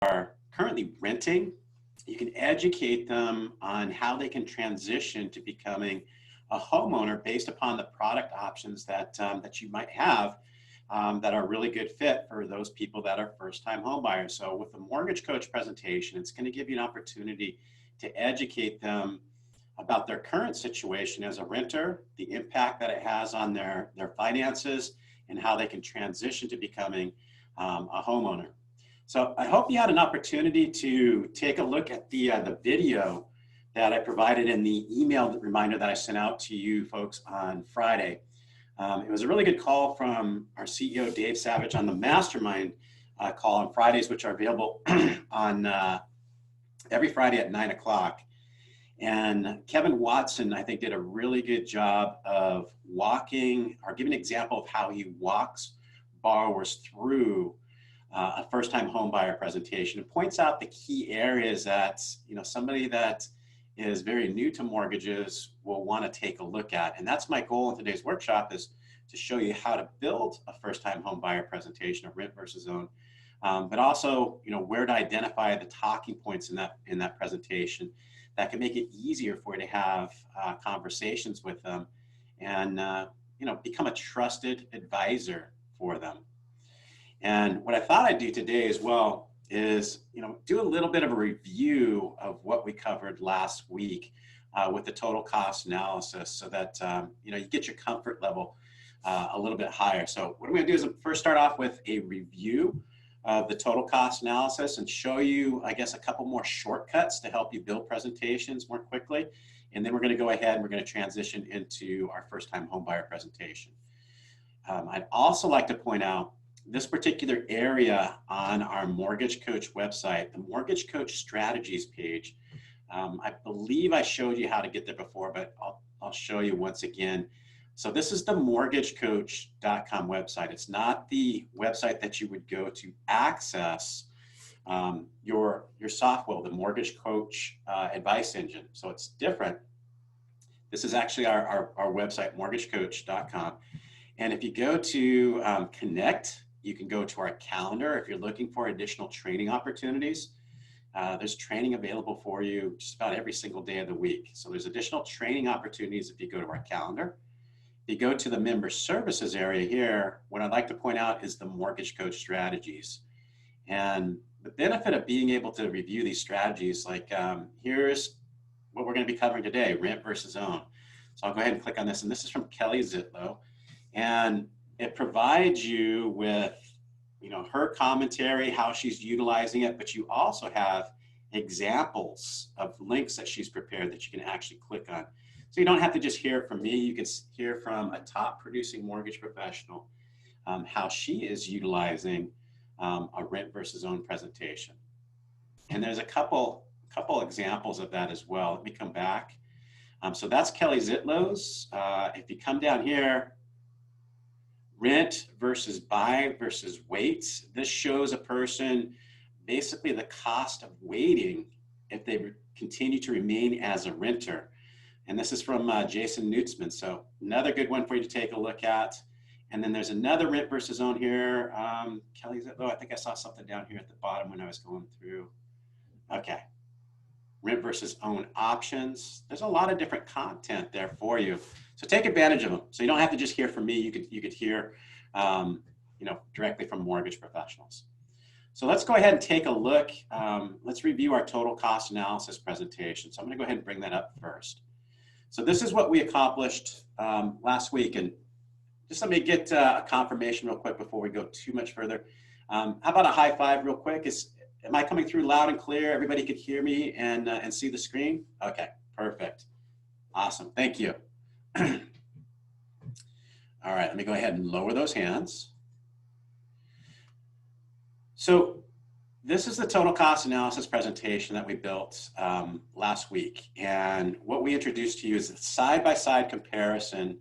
are currently renting, you can educate them on how they can transition to becoming a homeowner based upon the product options that you might have that are really good fit for those people that are first-time home buyers. So with the Mortgage Coach presentation, it's going to give you an opportunity to educate them about their current situation as a renter, the impact that it has on their finances, and how they can transition to becoming a homeowner. So I hope you had an opportunity to take a look at the video that I provided in the email reminder that I sent out to you folks on Friday. It was a really good call from our CEO, Dave Savage, on the mastermind call on Fridays, which are available on every Friday at 9 o'clock. And Kevin Watson, I think, did a really good job of walking or giving an example of how he walks borrowers through a first-time home buyer presentation. It points out the key areas that somebody that is very new to mortgages will want to take a look at. And that's my goal in today's workshop, is to show you how to build a first-time home buyer presentation of rent versus own, but also where to identify the talking points in that presentation that can make it easier for you to have conversations with them and become a trusted advisor for them. And what I thought I'd do today as well is, do a little bit of a review of what we covered last week with the total cost analysis, so that you get your comfort level a little bit higher. So what I'm going to do is first start off with a review of the total cost analysis and show you, I guess, a couple more shortcuts to help you build presentations more quickly. And then we're going to go ahead and we're going to transition into our first-time home buyer presentation. I'd also like to point out this particular area on our Mortgage Coach website, the Mortgage Coach strategies page. I believe I showed you how to get there before, but I'll show you once again. So this is the mortgagecoach.com website. It's not the website that you would go to access your software, the Mortgage Coach advice engine. So it's different. This is actually our website, mortgagecoach.com. And if you go to connect, you can go to our calendar if you're looking for additional training opportunities. There's training available for you just about every single day of the week. So there's additional training opportunities if you go to our calendar. If you go to the member services area here, what I'd like to point out is the Mortgage Coach strategies. And the benefit of being able to review these strategies, like here's what we're going to be covering today, rent versus own. So I'll go ahead and click on this. And this is from Kelly Zitlow. And it provides you with, her commentary, how she's utilizing it, but you also have examples of links that she's prepared that you can actually click on. So you don't have to just hear it from me. You can hear from a top producing mortgage professional how she is utilizing a rent versus own presentation. And there's a couple examples of that as well. Let me come back. So that's Kelly Zitlow's. If you come down here, rent versus buy versus wait. This shows a person basically the cost of waiting if they continue to remain as a renter. And this is from Jason Nutzman. So another good one for you to take a look at. And then there's another rent versus own here. Kelly's, I think I saw something down here at the bottom when I was going through. Okay. Rent versus own options. There's a lot of different content there for you. So take advantage of them. So you don't have to just hear from me. You could hear, directly from mortgage professionals. So let's go ahead and take a look. Let's review our total cost analysis presentation. So I'm going to go ahead and bring that up first. So this is what we accomplished last week. And just let me get a confirmation real quick before we go too much further. How about a high five real quick? Am I coming through loud and clear? Everybody could hear me and see the screen? Okay, perfect. Awesome, thank you. All right, let me go ahead and lower those hands. So this is the total cost analysis presentation that we built last week. And what we introduced to you is a side-by-side comparison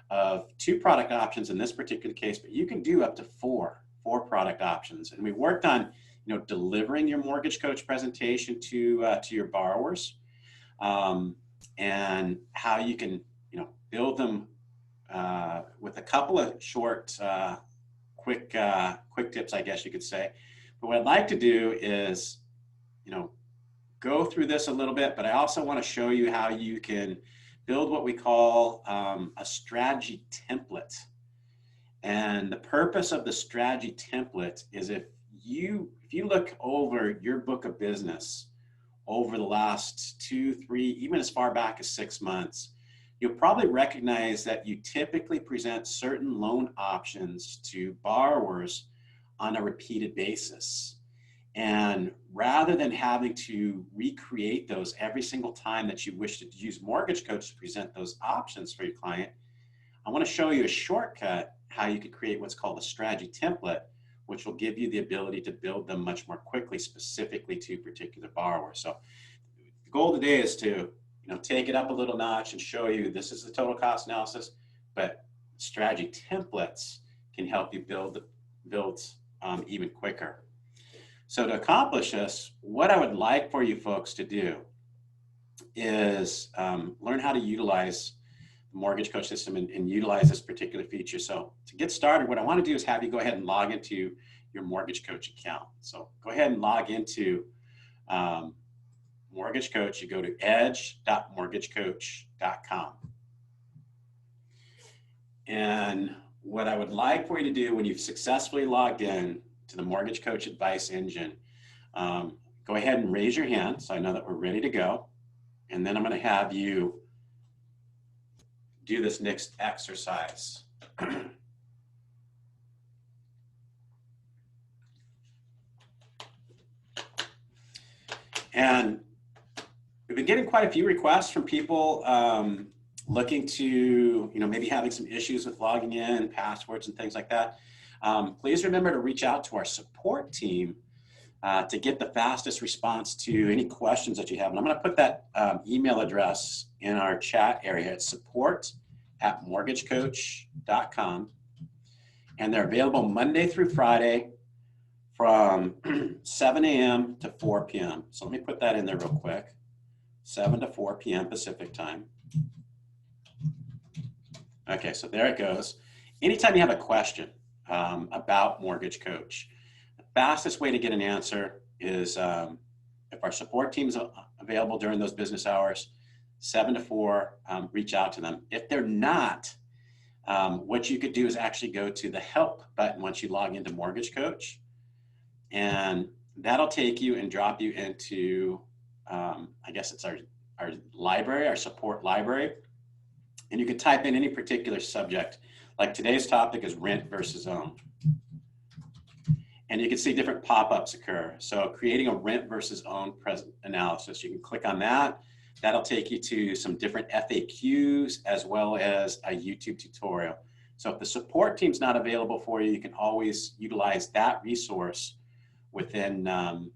of two product options in this particular case, but you can do up to four product options. And we worked on delivering your Mortgage Coach presentation to your borrowers, and how you can build them with a couple of short, quick tips, I guess you could say. But what I'd like to do is, go through this a little bit, but I also want to show you how you can build what we call a strategy template. And the purpose of the strategy template is if you look over your book of business over the last 2, 3, even as far back as 6 months, you'll probably recognize that you typically present certain loan options to borrowers on a repeated basis. And rather than having to recreate those every single time that you wish to use Mortgage Coach to present those options for your client, I want to show you a shortcut how you can create what's called a strategy template, which will give you the ability to build them much more quickly, specifically to particular borrowers. So the goal today is to take it up a little notch and show you this is the total cost analysis, but strategy templates can help you build even quicker. So to accomplish this, what I would like for you folks to do is learn how to utilize the Mortgage Coach system and utilize this particular feature. So to get started, what I want to do is have you go ahead and log into your Mortgage Coach account. So go ahead and log into Mortgage Coach. You go to edge.mortgagecoach.com. And what I would like for you to do when you've successfully logged in to the Mortgage Coach advice engine, go ahead and raise your hand so I know that we're ready to go. And then I'm going to have you do this next exercise. And we've been getting quite a few requests from people looking to, maybe having some issues with logging in, passwords and things like that. Please remember to reach out to our support team to get the fastest response to any questions that you have. And I'm going to put that email address in our chat area. It's support@mortgagecoach.com. And they're available Monday through Friday from 7 a.m. to 4 p.m. So let me put that in there real quick. 7 to 4 p.m. Pacific time. Okay, so there it goes. Anytime you have a question about Mortgage Coach, the fastest way to get an answer is if our support team is available during those business hours, 7 to 4, reach out to them. If they're not, what you could do is actually go to the help button once you log into Mortgage Coach, and that'll take you and drop you into, I guess it's our library, our support library. And you can type in any particular subject. Like today's topic is rent versus own. And you can see different pop-ups occur. So creating a rent versus own present analysis, you can click on that. That'll take you to some different FAQs as well as a YouTube tutorial. So if the support team's not available for you, you can always utilize that resource within the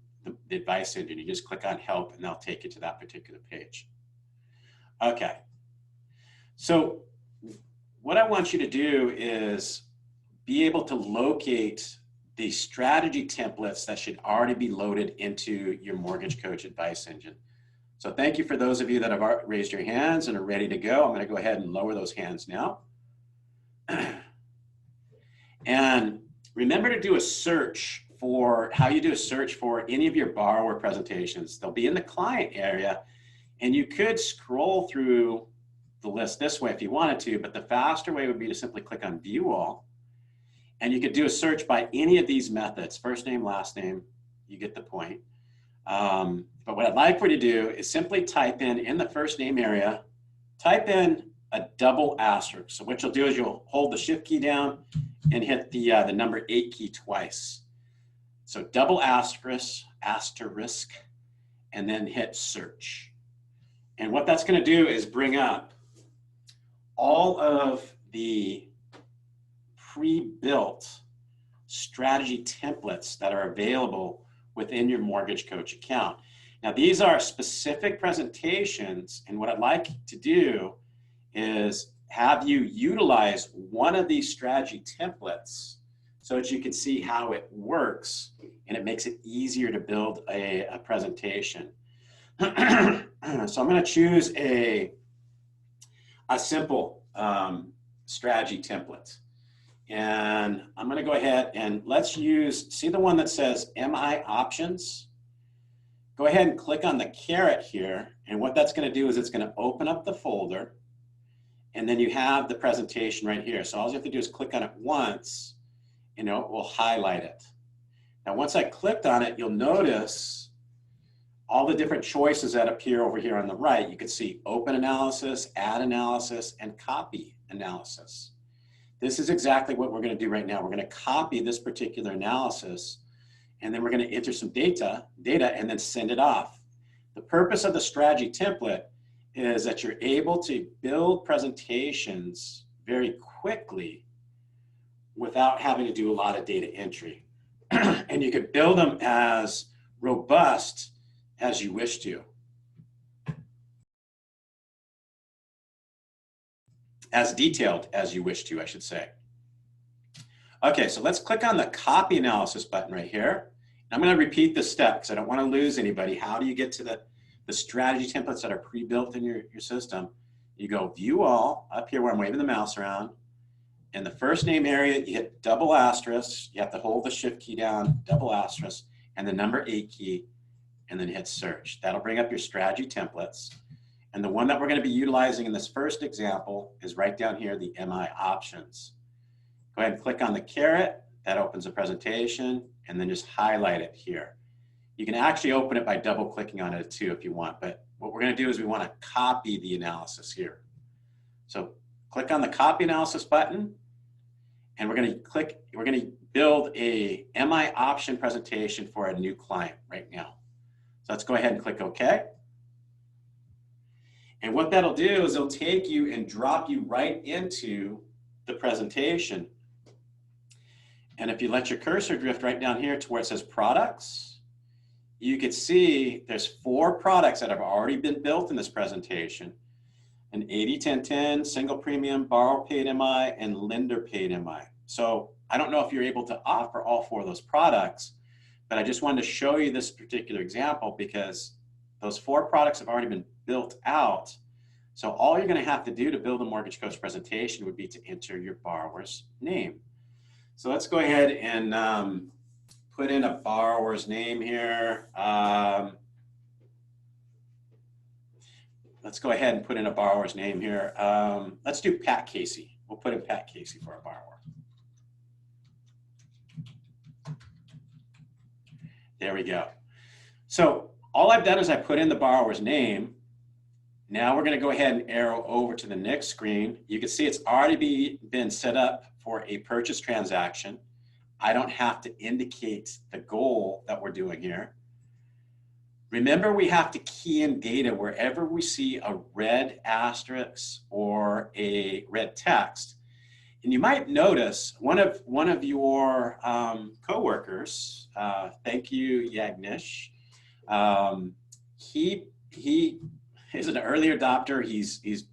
advice engine. You just click on help and they'll take you to that particular page. Okay. So what I want you to do is be able to locate the strategy templates that should already be loaded into your Mortgage Coach advice engine. So thank you for those of you that have raised your hands and are ready to go. I'm going to go ahead and lower those hands now. And remember to do a search for how you do a search for any of your borrower presentations. They'll be in the client area, and you could scroll through the list this way if you wanted to, but the faster way would be to simply click on View All, and you could do a search by any of these methods, first name, last name, you get the point. But what I'd like for you to do is simply type in the first name area, type in a double asterisk. So what you'll do is you'll hold the shift key down and hit the number 8 key twice. So double asterisk, and then hit search. And what that's going to do is bring up all of the pre-built strategy templates that are available within your Mortgage Coach account. Now, these are specific presentations, and what I'd like to do is have you utilize one of these strategy templates so that you can see how it works, and it makes it easier to build a presentation. So I'm going to choose a simple strategy template. And I'm going to go ahead and let's use, see the one that says MI options? Go ahead and click on the caret here. And what that's going to do is it's going to open up the folder. And then you have the presentation right here. So all you have to do is click on it once, and it will highlight it. Now, once I clicked on it, you'll notice all the different choices that appear over here on the right. You can see open analysis, add analysis, and copy analysis. This is exactly what we're going to do right now. We're going to copy this particular analysis, and then we're going to enter some data and then send it off. The purpose of the strategy template is that you're able to build presentations very quickly without having to do a lot of data entry. And you can build them as robust as you wish to. As detailed as you wish to, I should say. Okay, so let's click on the copy analysis button right here. I'm going to repeat this step because I don't want to lose anybody. How do you get to the strategy templates that are pre-built in your system? You go view all up here where I'm waving the mouse around. In the first name area, you hit double asterisk. You have to hold the shift key down, double asterisk, and the number 8 key, and then hit search. That'll bring up your strategy templates. And the one that we're going to be utilizing in this first example is right down here, the MI options. Go ahead and click on the caret. That opens the presentation, and then just highlight it here. You can actually open it by double clicking on it too if you want, but what we're going to do is we want to copy the analysis here. So click on the copy analysis button, and we're going to build a MI option presentation for a new client right now. So let's go ahead and click OK. And what that'll do is it'll take you and drop you right into the presentation. And if you let your cursor drift right down here to where it says products, you can see there's 4 products that have already been built in this presentation. An 80-10-10, single premium, borrower paid MI, and lender paid MI. So I don't know if you're able to offer all 4 of those products, but I just wanted to show you this particular example because those 4 products have already been built out. So all you're going to have to do to build a mortgage coach presentation would be to enter your borrower's name. So let's go ahead and put in a borrower's name here. Let's go ahead and put in a borrower's name here. Let's do Pat Casey. We'll put in Pat Casey for a borrower. There we go. So all I've done is I put in the borrower's name. Now we're going to go ahead and arrow over to the next screen. You can see it's already been set up for a purchase transaction. I don't have to indicate the goal that we're doing here. Remember, we have to key in data wherever we see a red asterisk or a red text. And you might notice one of your coworkers, thank you, Yagnish, he is an early adopter. He's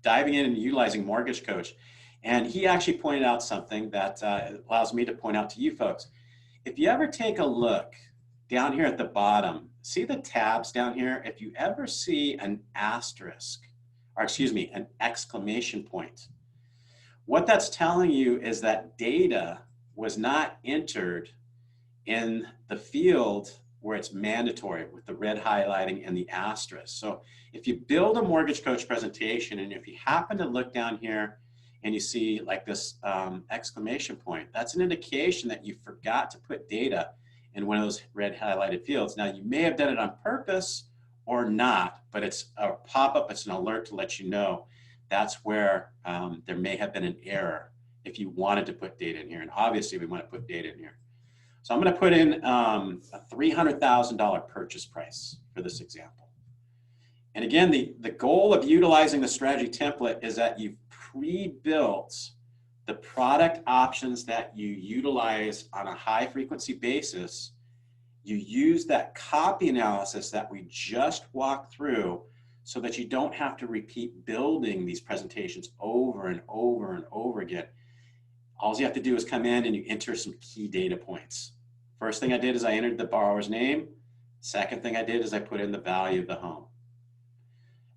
diving in and utilizing Mortgage Coach. And he actually pointed out something that allows me to point out to you folks. If you ever take a look down here at the bottom, see the tabs down here? If you ever see an asterisk, or excuse me, an exclamation point, what that's telling you is that data was not entered in the field where it's mandatory with the red highlighting and the asterisk. So if you build a Mortgage Coach presentation, and if you happen to look down here and you see like this exclamation point, that's an indication that you forgot to put data in one of those red highlighted fields. Now, you may have done it on purpose or not, but it's a pop-up, it's an alert to let you know that's where there may have been an error if you wanted to put data in here. And obviously we want to put data in here. So I'm going to put in a $300,000 purchase price for this example. And again, the goal of utilizing the strategy template is that you've pre-built the product options that you utilize on a high frequency basis. You use that copy analysis that we just walked through so that you don't have to repeat building these presentations over and over and over again. All you have to do is come in and you enter some key data points. First thing I did is I entered the borrower's name. Second thing I did is I put in the value of the home.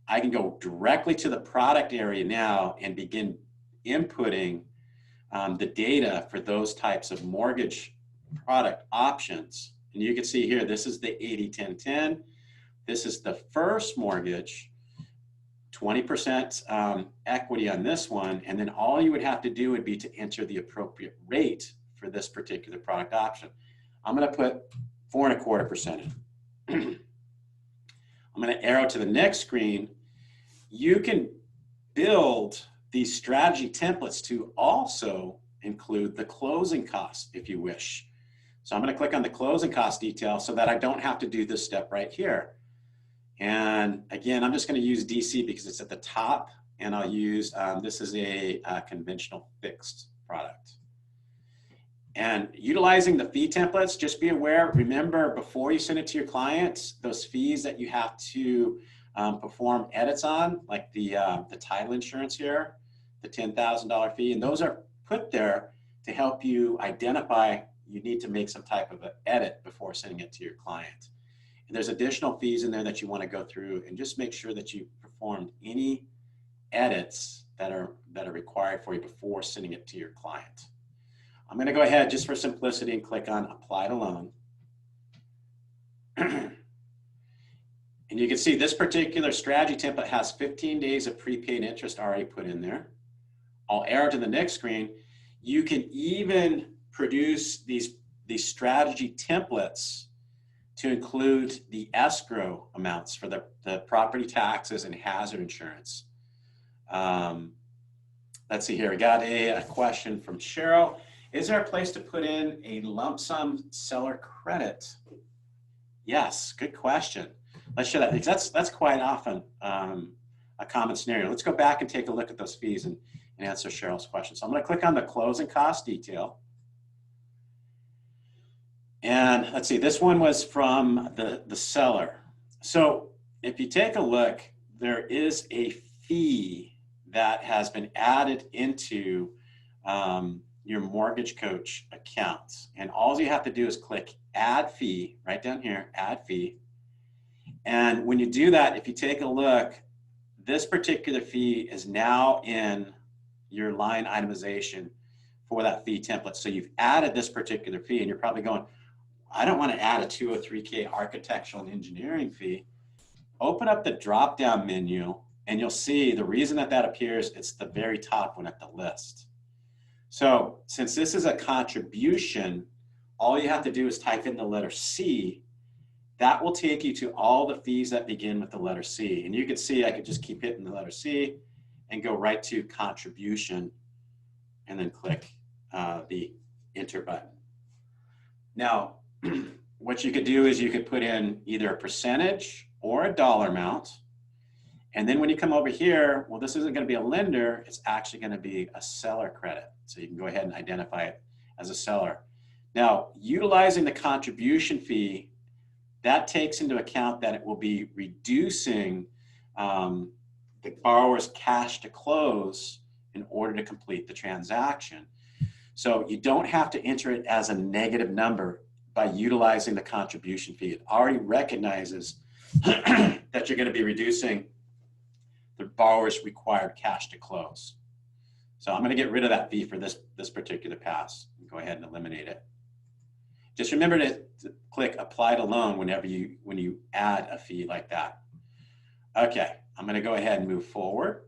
I can go directly to the product area now and begin inputting the data for those types of mortgage product options. And you can see here, this is the 80-10-10. This is the first mortgage, 20% equity on this one. And then all you would have to do would be to enter the appropriate rate for this particular product option. I'm going to put 4.25%. I'm going to arrow to the next screen. You can build these strategy templates to also include the closing costs if you wish. So I'm going to click on the closing cost detail so that I don't have to do this step right here. And again, I'm just going to use DC because it's at the top, and I'll use, this is a conventional fixed product. And utilizing the fee templates, just be aware, remember before you send it to your clients, those fees that you have to perform edits on, like the title insurance here, the $10,000 fee, and those are put there to help you identify you need to make some type of an edit before sending it to your client. And there's additional fees in there that you want to go through and just make sure that you performed any edits that are required for you before sending it to your client. I'm going to go ahead just for simplicity and click on Apply to Loan. And you can see this particular strategy template has 15 days of prepaid interest already put in there. I'll arrow to the next screen. You can even produce these strategy templates to include the escrow amounts for the property taxes and hazard insurance. Let's see here. We got a question from Cheryl. Is there a place to put in a lump sum seller credit? Yes, good question. Let's show that because that's quite often a common scenario. Let's go back and take a look at those fees and answer Cheryl's question. So I'm going to click on the closing cost detail. And let's see, this one was from the seller. So if you take a look, there is a fee that has been added into your Mortgage Coach account. And all you have to do is click Add Fee, right down here, Add Fee. And when you do that, if you take a look, this particular fee is now in your line itemization for that fee template. So you've added this particular fee, and you're probably going, I don't want to add a 203K architectural and engineering fee. Open up the drop-down menu, and you'll see the reason that appears, it's the very top one at the list. So since this is a contribution, all you have to do is type in the letter C. That will take you to all the fees that begin with the letter C. And you can see I could just keep hitting the letter C and go right to contribution and then click the enter button. Now, what you could do is you could put in either a percentage or a dollar amount. And then when you come over here, well, this isn't going to be a lender, it's actually going to be a seller credit. So you can go ahead and identify it as a seller. Now, utilizing the contribution fee, that takes into account that it will be reducing the borrower's cash to close in order to complete the transaction. So you don't have to enter it as a negative number by utilizing the contribution fee. It already recognizes that you're going to be reducing the borrower's required cash to close. So I'm going to get rid of that fee for this particular pass and go ahead and eliminate it. Just remember to click Apply to Loan when you add a fee like that. Okay, I'm going to go ahead and move forward.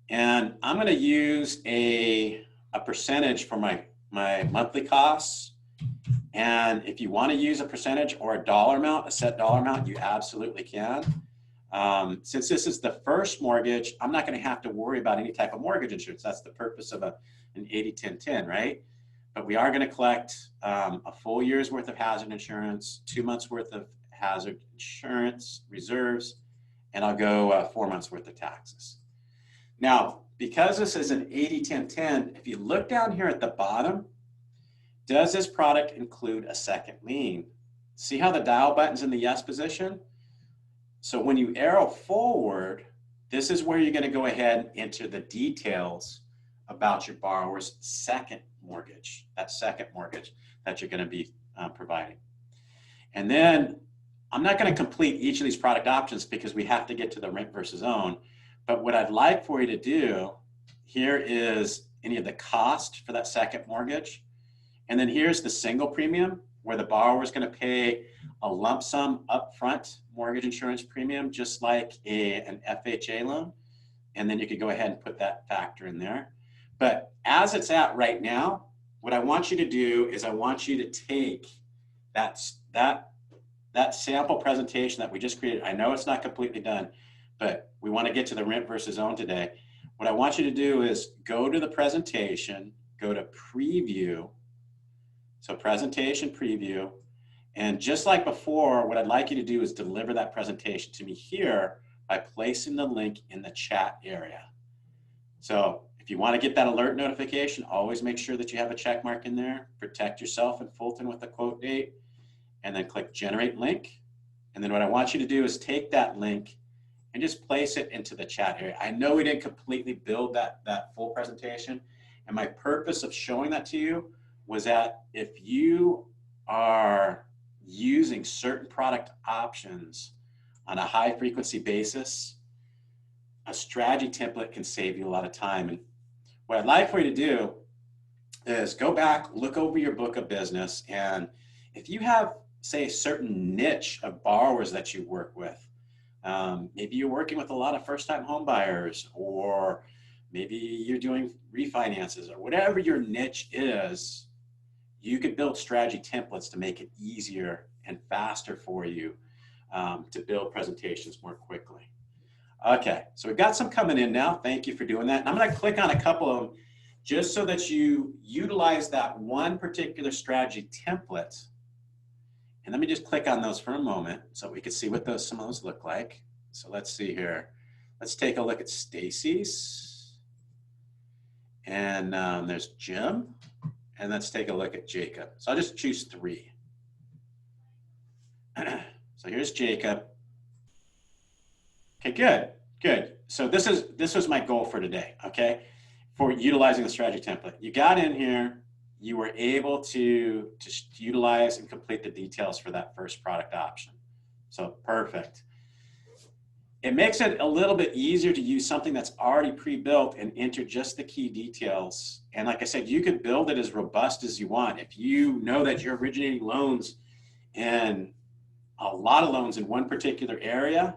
And I'm going to use a percentage for my monthly costs. And if you want to use a percentage or a dollar amount, a set dollar amount, you absolutely can. Since this is the first mortgage, I'm not going to have to worry about any type of mortgage insurance. That's the purpose of an 80-10-10, right? But we are going to collect a full year's worth of hazard insurance, 2 months worth of hazard insurance reserves, and I'll go 4 months worth of taxes. Now, because this is an 80-10-10, if you look down here at the bottom, does this product include a second lien? See how the dial button's in the yes position? So when you arrow forward, this is where you're going to go ahead and enter the details about your borrower's second mortgage, that second mortgage that you're going to be providing. And then I'm not going to complete each of these product options because we have to get to the rent versus own. But what I'd like for you to do here is any of the cost for that second mortgage. And then here's the single premium, where the borrower is going to pay a lump sum upfront mortgage insurance premium, just like an FHA loan. And then you could go ahead and put that factor in there. But as it's at right now, what I want you to do is I want you to take that sample presentation that we just created. I know it's not completely done, but we want to get to the rent versus own today. What I want you to do is go to the presentation, go to preview. So presentation preview. And just like before, what I'd like you to do is deliver that presentation to me here by placing the link in the chat area. So if you want to get that alert notification, always make sure that you have a check mark in there. Protect yourself in Fulton with the quote date, and then click generate link. And then what I want you to do is take that link and just place it into the chat area. I know we didn't completely build that full presentation, and my purpose of showing that to you was that if you are using certain product options on a high frequency basis, a strategy template can save you a lot of time. And what I'd like for you to do is go back, look over your book of business, and if you have, say, a certain niche of borrowers that you work with, maybe you're working with a lot of first-time home buyers, or maybe you're doing refinances, or whatever your niche is, you could build strategy templates to make it easier and faster for you to build presentations more quickly. Okay, so we've got some coming in now. Thank you for doing that. And I'm going to click on a couple of them just so that you utilize that one particular strategy template. And let me just click on those for a moment so we can see what some of those look like. So let's see here. Let's take a look at Stacy's. And there's Jim. And let's take a look at Jacob. So I'll just choose 3. So here's Jacob. Okay, good. So this was my goal for today, okay? For utilizing the strategy template. You got in here, you were able to utilize and complete the details for that first product option. So perfect. It makes it a little bit easier to use something that's already pre-built and enter just the key details. And like I said, you could build it as robust as you want. If you know that you're originating loans and a lot of loans in one particular area,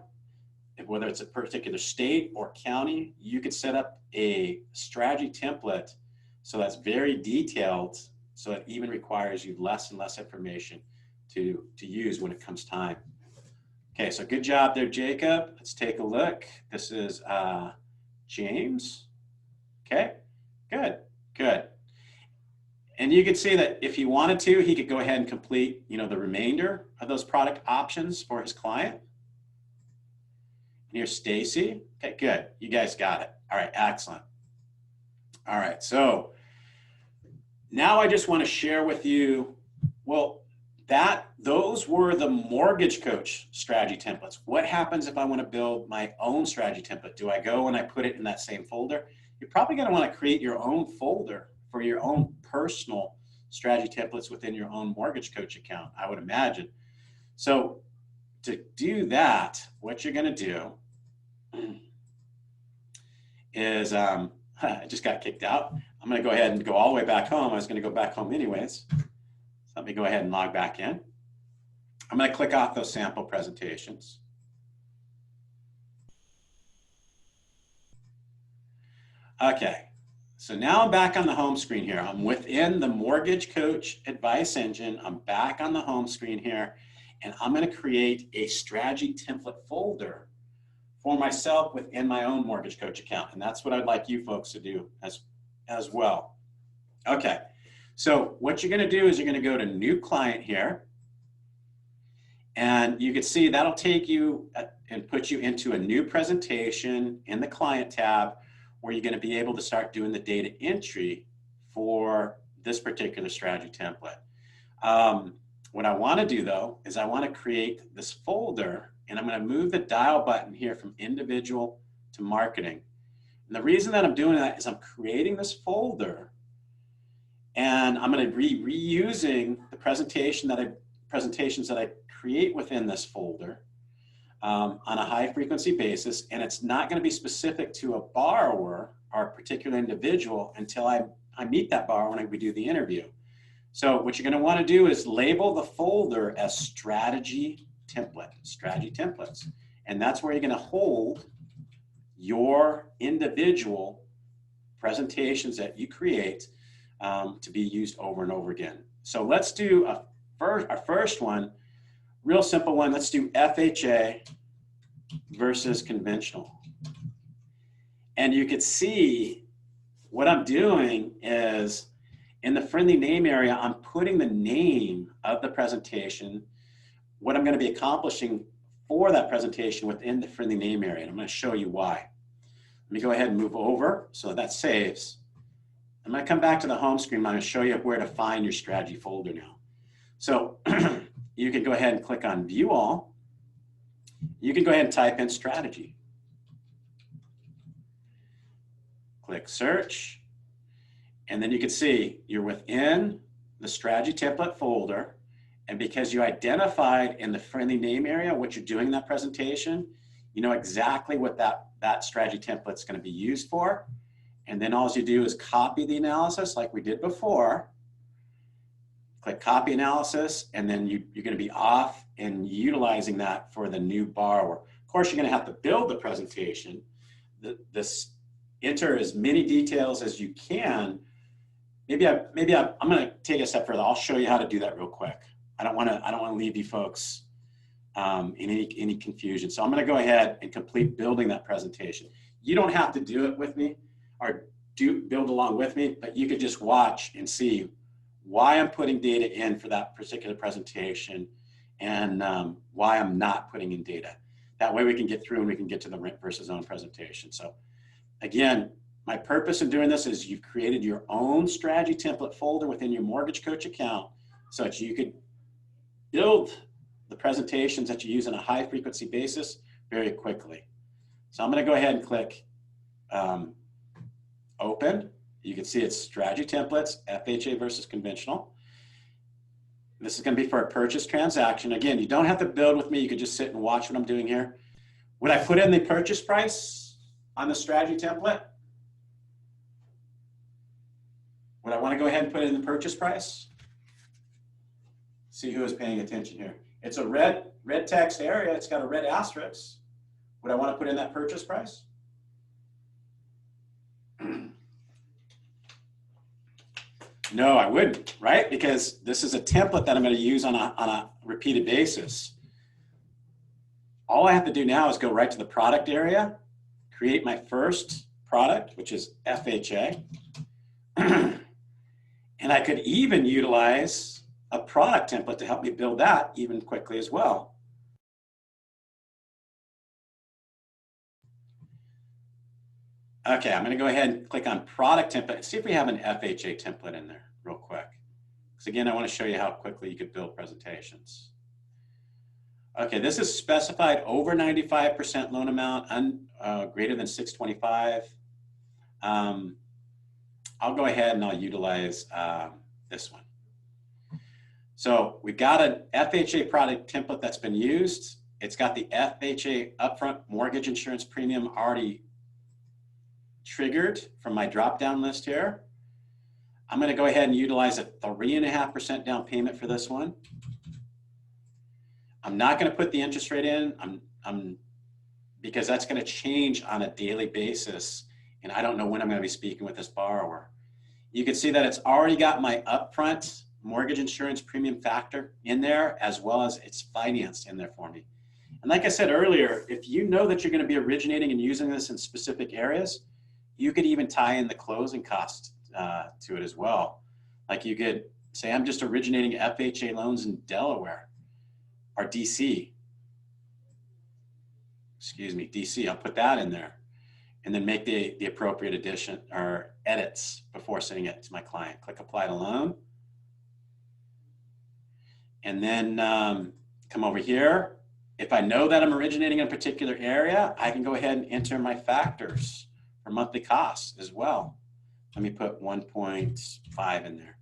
whether it's a particular state or county, you could set up a strategy template so that's very detailed, so it even requires you less and less information to use when it comes time. Okay, so good job there, Jacob. Let's take a look. This is James. Okay, good. And you can see that if he wanted to, he could go ahead and complete, the remainder of those product options for his client. And here's Stacy. Okay, good. You guys got it. All right, excellent. All right, so now I just want to share with you, those were the mortgage coach strategy templates. What happens if I want to build my own strategy template? Do I go and I put it in that same folder? You're probably going to want to create your own folder for your own personal strategy templates within your own mortgage coach account, I would imagine. So to do that, what you're going to do is, I just got kicked out. I'm going to go ahead and go all the way back home. I was going to go back home anyways. So let me go ahead and log back in. I'm going to click off those sample presentations. Okay, so now I'm back on the home screen here. I'm within the Mortgage Coach Advice Engine. I'm back on the home screen here, and I'm going to create a strategy template folder for myself within my own Mortgage Coach account. And that's what I'd like you folks to do as well. Okay, so what you're going to do is you're going to go to New Client here. And you can see that'll take you and put you into a new presentation in the Client tab, where you're going to be able to start doing the data entry for this particular strategy template. What I want to do, though, is I want to create this folder, and I'm going to move the dial button here from individual to marketing. And the reason that I'm doing that is I'm creating this folder, and I'm going to be reusing the presentations that I create within this folder. on a high frequency basis, and it's not going to be specific to a borrower or a particular individual until I meet that borrower when we do the interview. So what you're going to want to do is label the folder as strategy templates. And that's where you're going to hold your individual presentations that you create to be used over and over again. So let's do our first one, real simple one. Let's do FHA versus conventional. And you could see what I'm doing is in the friendly name area, I'm putting the name of the presentation, what I'm going to be accomplishing for that presentation within the friendly name area. And I'm going to show you why. Let me go ahead and move over so that saves. I'm going to come back to the home screen. I'm going to show you where to find your strategy folder now. So you can go ahead and click on View All. You can go ahead and type in strategy. Click Search. And then you can see you're within the strategy template folder. And because you identified in the friendly name area what you're doing in that presentation, you know exactly what that strategy template is going to be used for. And then all you do is copy the analysis like we did before. Click Copy Analysis, and then you're going to be off and utilizing that for the new borrower. Of course, you're going to have to build the presentation. Enter as many details as you can. Maybe I'm going to take a step further. I'll show you how to do that real quick. I don't want to leave you folks in any confusion. So I'm going to go ahead and complete building that presentation. You don't have to do it with me or build along with me, but you could just watch and see why I'm putting data in for that particular presentation and why I'm not putting in data. That way we can get through and we can get to the rent versus own presentation. So again, my purpose in doing this is you've created your own strategy template folder within your Mortgage Coach account so that you could build the presentations that you use on a high frequency basis very quickly. So I'm going to go ahead and click Open. You can see it's strategy templates, FHA versus conventional. This is going to be for a purchase transaction. Again, you don't have to build with me. You can just sit and watch what I'm doing here. Would I put in the purchase price on the strategy template? Would I want to go ahead and put in the purchase price? See who is paying attention here. It's a red text area. It's got a red asterisk. Would I want to put in that purchase price? No, I wouldn't, right? Because this is a template that I'm going to use on a repeated basis. All I have to do now is go right to the product area, create my first product, which is FHA. And I could even utilize a product template to help me build that even quickly as well. Okay, I'm going to go ahead and click on product template and see if we have an FHA template in there real quick. Because again, I want to show you how quickly you could build presentations. Okay, this is specified over 95% loan amount, greater than 625. I'll go ahead and I'll utilize this one. So we've got an FHA product template that's been used. It's got the FHA upfront mortgage insurance premium already triggered from my drop-down list here. I'm going to go ahead and utilize a 3.5% down payment for this one. I'm not going to put the interest rate in because that's going to change on a daily basis, and I don't know when I'm going to be speaking with this borrower. You can see that it's already got my upfront mortgage insurance premium factor in there, as well as it's financed in there for me. And like I said earlier, if you know that you're going to be originating and using this in specific areas, you could even tie in the closing cost to it as well. Like you could say, I'm just originating FHA loans in Delaware or DC. Excuse me, DC. I'll put that in there and then make the appropriate addition or edits before sending it to my client. Click Apply to Loan. And then come over here. If I know that I'm originating in a particular area, I can go ahead and enter my factors for monthly costs as well. Let me put 1.5 in there.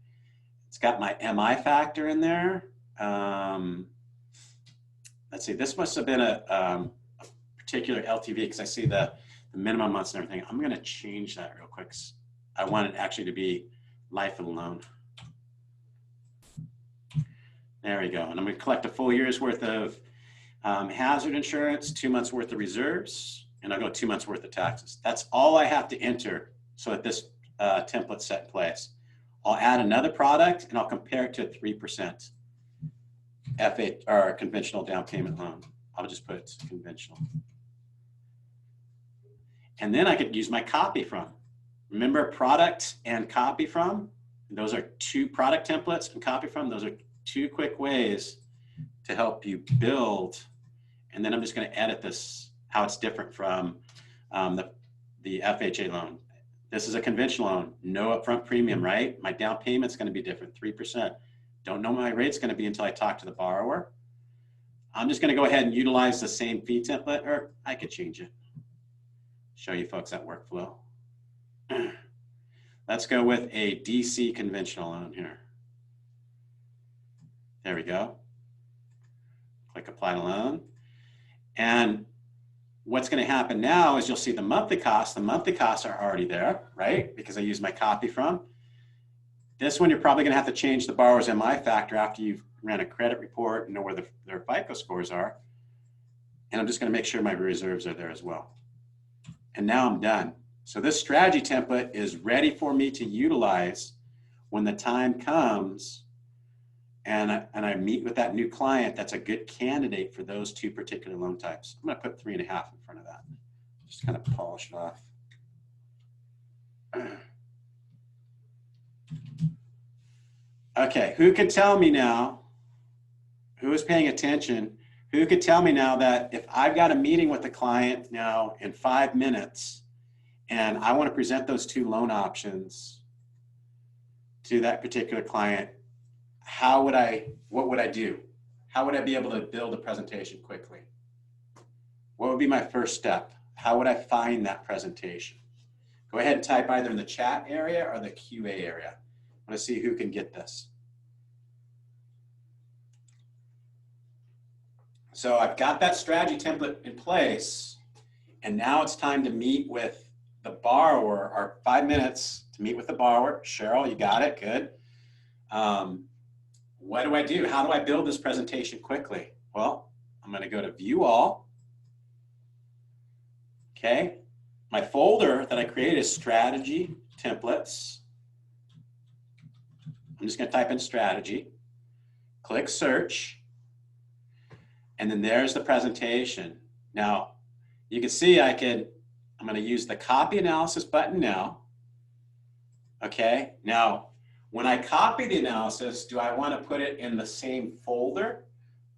It's got my MI factor in there. Let let's see, this must have been a particular LTV because I see the minimum months and everything. I'm going to change that real quick. I want it actually to be life and loan. There we go. And I'm going to collect a full year's worth of hazard insurance, 2 months worth of reserves, and I'll go 2 months worth of taxes. That's all I have to enter so that this template's set in place. I'll add another product and I'll compare it to a 3% FH or conventional down payment loan. I'll just put conventional. And then I could use my copy from. Remember product and copy from? Those are two product templates and copy from. Those are two quick ways to help you build. And then I'm just going to edit this, how it's different from the FHA loan. This is a conventional loan, no upfront premium, right? My down payment's going to be different, 3%. Don't know what my rate's going to be until I talk to the borrower. I'm just going to go ahead and utilize the same fee template, or I could change it. Show you folks that workflow. Let's go with a DC conventional loan here. There we go. Click apply to loan. And what's going to happen now is you'll see the monthly costs. The monthly costs are already there, right? Because I use my copy from. This one, you're probably going to have to change the borrower's MI factor after you've ran a credit report and know where their FICO scores are. And I'm just going to make sure my reserves are there as well. And now I'm done. So this strategy template is ready for me to utilize when the time comes and I meet with that new client that's a good candidate for those two particular loan types. I'm going to put 3.5 in front of that. Just kind of polish it off. Okay, who could tell me now, who is paying attention, who could tell me now that if I've got a meeting with the client now in 5 minutes and I want to present those two loan options to that particular client, what would I do? How would I be able to build a presentation quickly? What would be my first step? How would I find that presentation? Go ahead and type either in the chat area or the QA area. I want to see who can get this. So I've got that strategy template in place, and now it's time to meet with the borrower, or 5 minutes to meet with the borrower. Cheryl, you got it, good. What do I do? How do I build this presentation quickly? Well, I'm going to go to View All. Okay, my folder that I created is Strategy Templates. I'm just going to type in strategy, click search, and then there's the presentation. Now, you can see I'm going to use the copy analysis button now. Okay, now when I copy the analysis, do I want to put it in the same folder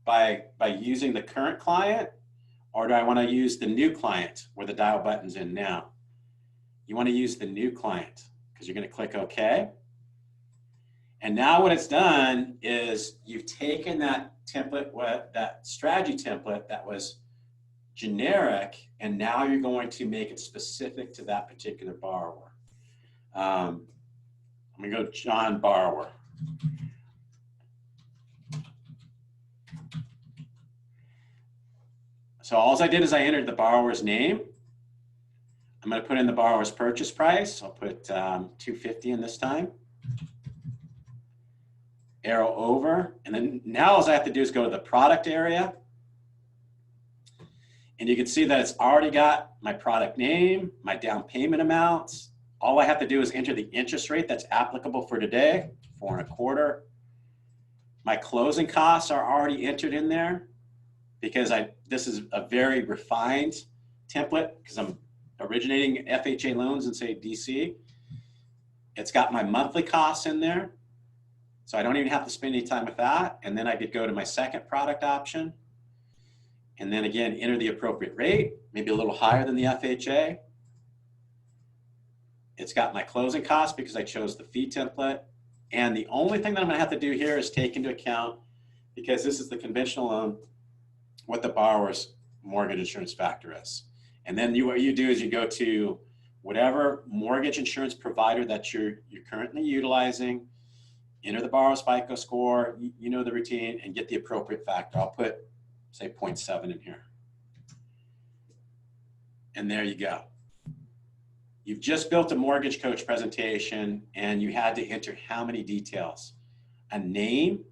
by using the current client, or do I want to use the new client where the dial button's in now? You want to use the new client because you're going to click OK. And now what it's done is you've taken that template, that strategy template that was generic, and now you're going to make it specific to that particular borrower. I'm going to go John Borrower. So all I did is I entered the borrower's name. I'm going to put in the borrower's purchase price. I'll put $250 in this time. Arrow over, and then now all I have to do is go to the product area, and you can see that it's already got my product name, my down payment amounts. All I have to do is enter the interest rate that's applicable for today, 4.25. My closing costs are already entered in there because this is a very refined template because I'm originating FHA loans in, say, DC. It's got my monthly costs in there. So I don't even have to spend any time with that. And then I could go to my second product option. And then again, enter the appropriate rate, maybe a little higher than the FHA. It's got my closing costs because I chose the fee template. And the only thing that I'm gonna have to do here is take into account, because this is the conventional loan, what the borrower's mortgage insurance factor is. And then what you do is you go to whatever mortgage insurance provider that you're currently utilizing, enter the borrower's FICO score, you know the routine, and get the appropriate factor. I'll put say 0.7 in here. And there you go. You've just built a mortgage coach presentation and you had to enter how many details? A name,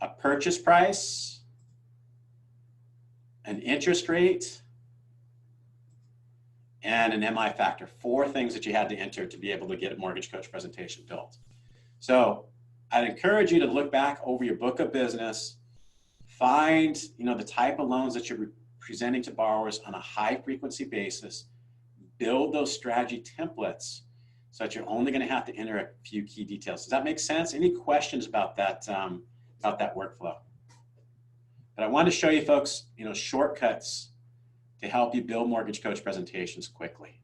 a purchase price, an interest rate, and an MI factor. 4 things that you had to enter to be able to get a mortgage coach presentation built. So I'd encourage you to look back over your book of business, find the type of loans that you're presenting to borrowers on a high frequency basis, build those strategy templates so that you're only going to have to enter a few key details. Does that make sense? Any questions about that workflow? But I wanted to show you folks, shortcuts to help you build mortgage coach presentations quickly.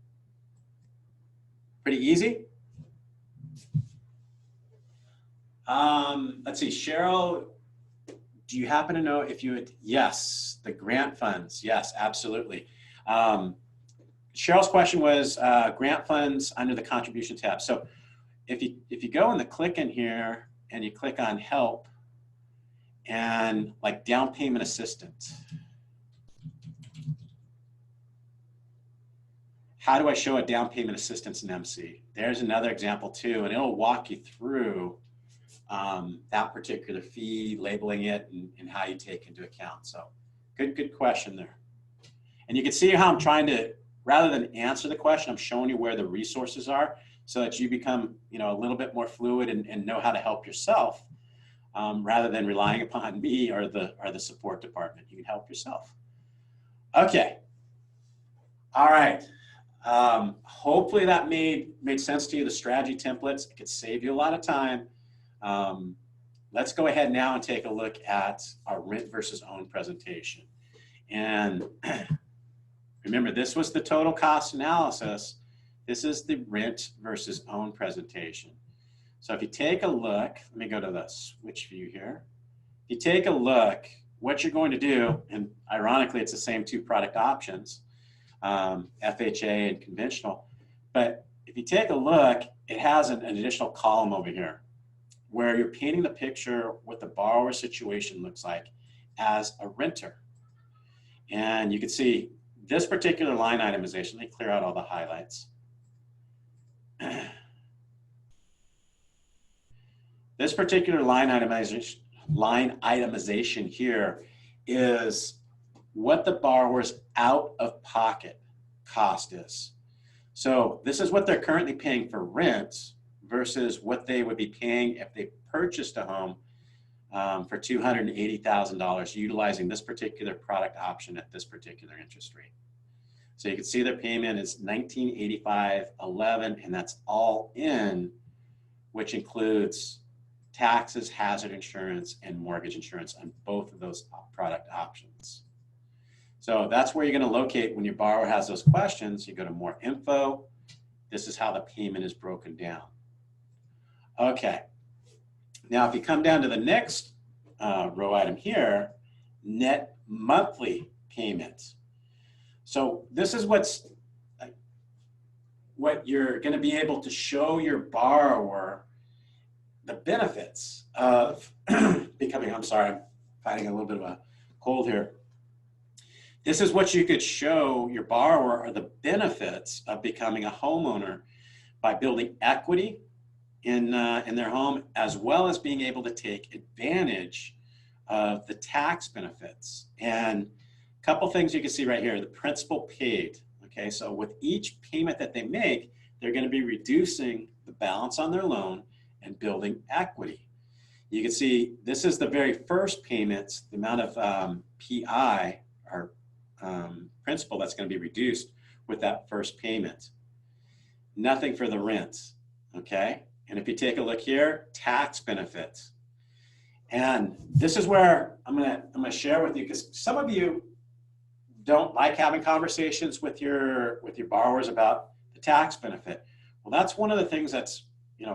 Pretty easy. Let's see, Cheryl, do you happen to know if you would, yes, the grant funds, yes, absolutely. Cheryl's question was grant funds under the contribution tab. So if you go in the click in here and you click on help and like down payment assistance, how do I show a down payment assistance in MC? There's another example too, and it'll walk you through that particular fee, labeling it, and how you take into account. So good question there. And you can see how I'm trying to, rather than answer the question, I'm showing you where the resources are so that you become a little bit more fluid and know how to help yourself rather than relying upon me or the support department. You can help yourself. Okay. All right. Hopefully that made sense to you, the strategy templates. It could save you a lot of time. Let's go ahead now and take a look at our rent versus own presentation. And remember, this was the total cost analysis. This is the rent versus own presentation. So if you take a look, let me go to the switch view here. If you take a look, what you're going to do, and ironically, it's the same 2 product options, FHA and conventional. But if you take a look, it has an additional column over here where you're painting the picture what the borrower situation looks like as a renter. And you can see this particular line itemization. Let me clear out all the highlights. This particular line itemization here is what the borrower's out-of-pocket cost is. So this is what they're currently paying for rent versus what they would be paying if they purchased a home for $280,000 utilizing this particular product option at this particular interest rate. So you can see their payment is $1,985.11, and that's all in, which includes taxes, hazard insurance, and mortgage insurance on both of those product options. So that's where you're going to locate when your borrower has those questions. You go to more info. This is how the payment is broken down. Okay. Now, if you come down to the next row item here, net monthly payments. So this is what you're going to be able to show your borrower the benefits of becoming, I'm sorry, I'm fighting a little bit of a cold here. This is what you could show your borrower are the benefits of becoming a homeowner by building equity in their home, as well as being able to take advantage of the tax benefits. And a couple things you can see right here, the principal paid. Okay, so with each payment that they make, they're going to be reducing the balance on their loan and building equity. You can see this is the very first payments, the amount of PI or principal that's going to be reduced with that first payment. Nothing for the rent, okay? And if you take a look here, tax benefits. And this is where I'm gonna share with you, because some of you don't like having conversations with your borrowers about the tax benefit. Well, that's one of the things that's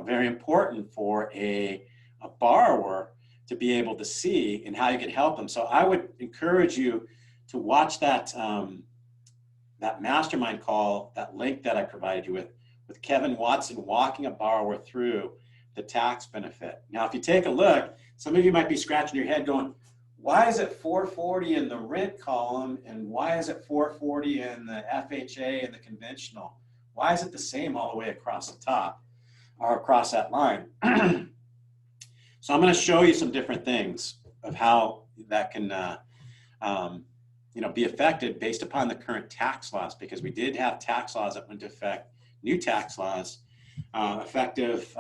very important for a borrower to be able to see and how you can help them. So I would encourage you to watch that that mastermind call, that link that I provided you with Kevin Watson, walking a borrower through the tax benefit. Now, if you take a look, some of you might be scratching your head going, why is it 440 in the rent column and why is it 440 in the FHA and the conventional? Why is it the same all the way across the top or across that line? So I'm going to show you some different things of how that can be affected based upon the current tax laws, because we did have tax laws that went into effect, new tax laws effective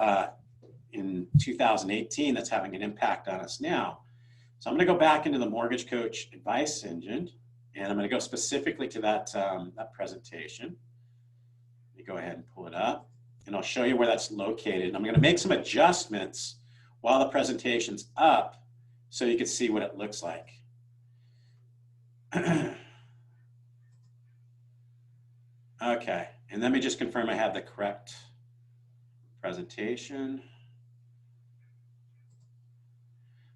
in 2018 that's having an impact on us now. So I'm going to go back into the Mortgage Coach Advice Engine, and I'm going to go specifically to that presentation. Let me go ahead and pull it up, and I'll show you where that's located. And I'm going to make some adjustments while the presentation's up so you can see what it looks like. Okay, and let me just confirm I have the correct presentation.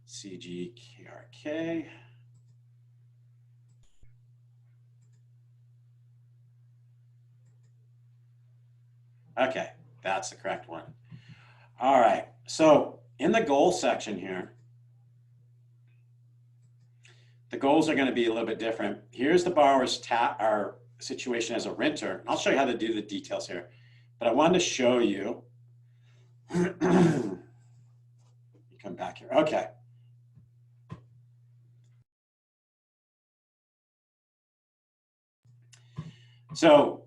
CGKRK. Okay, that's the correct one. All right, so in the goal section here, the goals are going to be a little bit different. Here's the borrower's our situation as a renter. And I'll show you how to do the details here, but I wanted to show you. You come back here. Okay. So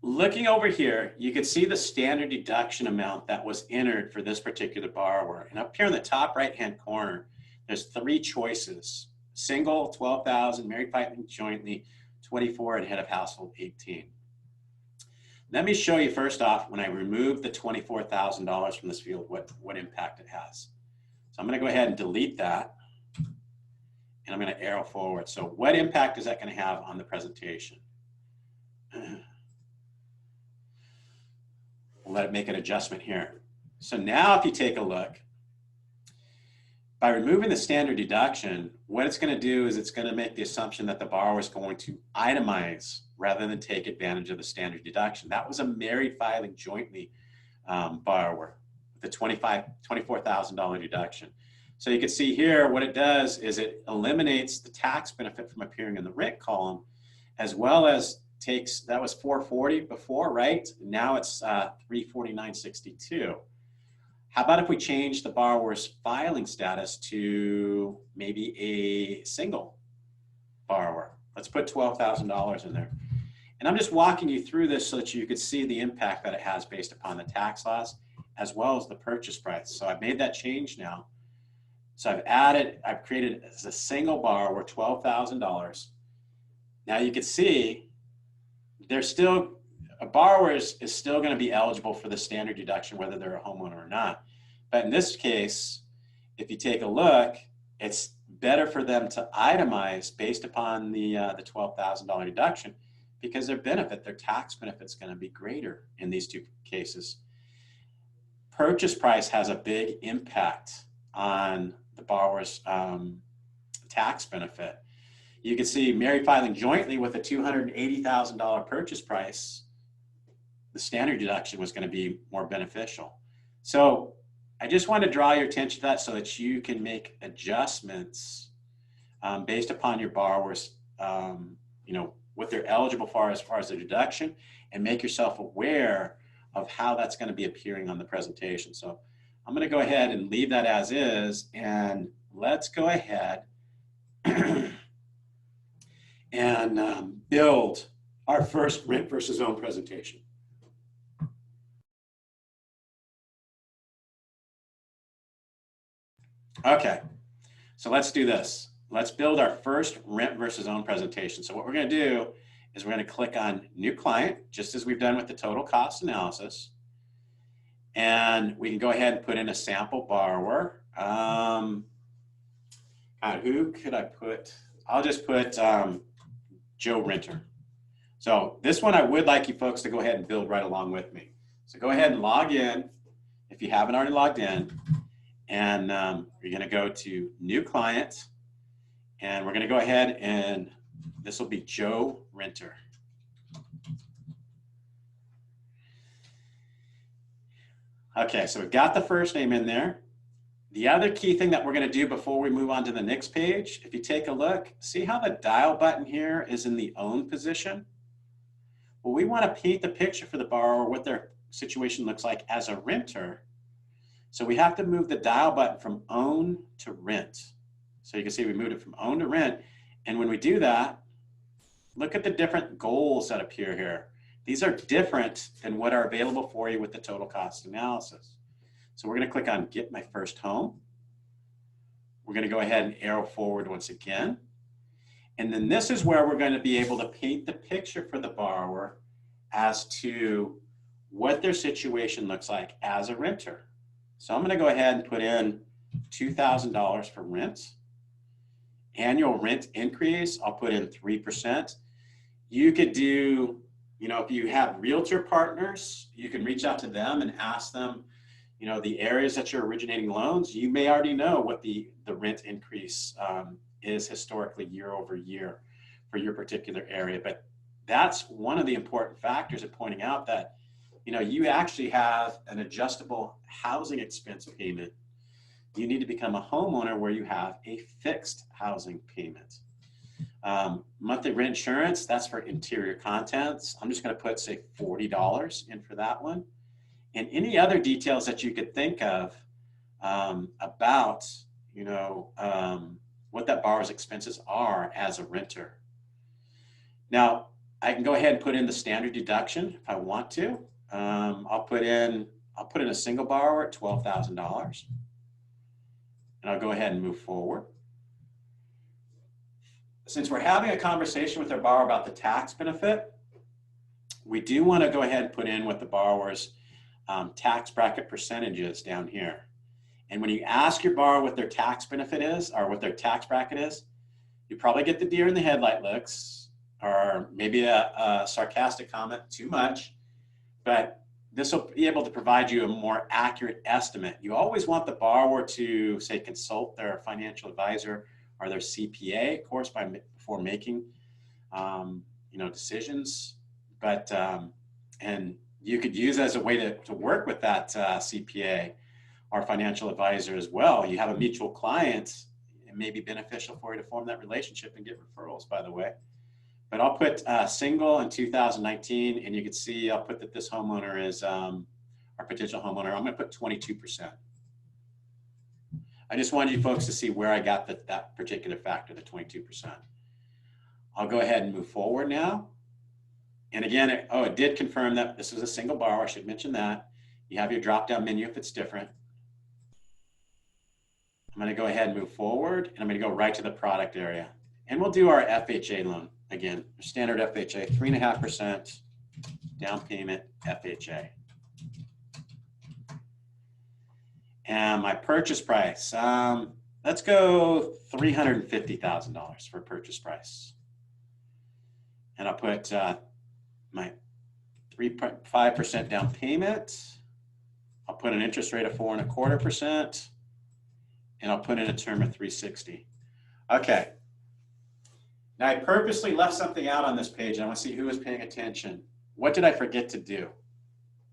looking over here, you can see the standard deduction amount that was entered for this particular borrower. And up here in the top right-hand corner, there's 3 choices: single, 12,000, married filing jointly, 24, and head of household, 18. Let me show you first off, when I remove the $24,000 from this field, what impact it has. So I'm going to go ahead and delete that, and I'm going to arrow forward. So what impact is that going to have on the presentation? We'll let it make an adjustment here. So now if you take a look, by removing the standard deduction, what it's going to do is it's going to make the assumption that the borrower is going to itemize rather than take advantage of the standard deduction. That was a married filing jointly borrower with a $24,000 deduction. So you can see here what it does is it eliminates the tax benefit from appearing in the rent column, as well as takes, that was 440 before, right? Now it's 349.62. How about if we change the borrower's filing status to maybe a single borrower? Let's put $12,000 in there. And I'm just walking you through this so that you could see the impact that it has based upon the tax laws as well as the purchase price. So I've made that change now. So I've created as a single borrower $12,000. Now you can see a borrower is still going to be eligible for the standard deduction whether they're a homeowner or not. But in this case, if you take a look, it's better for them to itemize based upon the $12,000 deduction, because their tax benefit is going to be greater in these 2 cases. Purchase price has a big impact on the borrower's tax benefit. You can see married filing jointly with a $280,000 purchase price, the standard deduction was going to be more beneficial. So I just want to draw your attention to that so that you can make adjustments based upon your borrowers, what they're eligible for as far as the deduction, and make yourself aware of how that's going to be appearing on the presentation. So I'm going to go ahead and leave that as is, and let's go ahead and build our first rent versus own presentation. Okay, so let's do this. Let's build our first rent versus own presentation. So what we're going to do is we're going to click on New Client, just as we've done with the total cost analysis. And we can go ahead and put in a sample borrower. Who could I put? I'll just put Joe Renter. So this one I would like you folks to go ahead and build right along with me. So go ahead and log in if you haven't already logged in. And you're going to go to New Client, and we're going to go ahead and this will be Joe Renter. Okay, so we've got the first name in there. The other key thing that we're going to do before we move on to the next page, if you take a look, see how the dial button here is in the own position? Well, we want to paint the picture for the borrower what their situation looks like as a renter. So we have to move the dial button from own to rent. So you can see we moved it from own to rent. And when we do that, look at the different goals that appear here. These are different than what are available for you with the total cost analysis. So we're going to click on Get My First Home. We're going to go ahead and arrow forward once again. And then this is where we're going to be able to paint the picture for the borrower as to what their situation looks like as a renter. So I'm going to go ahead and put in $2,000 for rent. Annual rent increase, I'll put in 3%. You could do, if you have realtor partners, you can reach out to them and ask them, the areas that you're originating loans, you may already know what the rent increase is historically year over year for your particular area. But that's one of the important factors of pointing out that, you actually have an adjustable housing expense payment. You need to become a homeowner where you have a fixed housing payment. Monthly rent insurance, that's for interior contents. I'm just going to put, say, $40 in for that one. And any other details that you could think of about, what that borrower's expenses are as a renter. Now, I can go ahead and put in the standard deduction if I want to. I'll put in a single borrower at $12,000. And I'll go ahead and move forward. Since we're having a conversation with our borrower about the tax benefit, we do want to go ahead and put in what the borrower's tax bracket percentage is down here. And when you ask your borrower what their tax benefit is or what their tax bracket is, you probably get the deer in the headlight looks or maybe a sarcastic comment, too much, but this will be able to provide you a more accurate estimate. You always want the borrower to, say, consult their financial advisor or their CPA, of course, before making, decisions. But and you could use as a way to work with that CPA or financial advisor as well. You have a mutual client, it may be beneficial for you to form that relationship and get referrals, by the way. But I'll put single in 2019, and you can see I'll put that this homeowner is our potential homeowner. I'm going to put 22%. I just wanted you folks to see where I got that particular factor, the 22%. I'll go ahead and move forward now. And again, it did confirm that this is a single borrower. I should mention that. You have your drop-down menu if it's different. I'm going to go ahead and move forward, and I'm going to go right to the product area. And we'll do our FHA loan. Again, standard FHA, 3.5% down payment FHA. And my purchase price, let's go $350,000 for purchase price. And I'll put my 3.5% down payment. I'll put an interest rate of 4.25%, and I'll put in a term of 360. Okay. Now I purposely left something out on this page, and I want to see who is paying attention. What did I forget to do?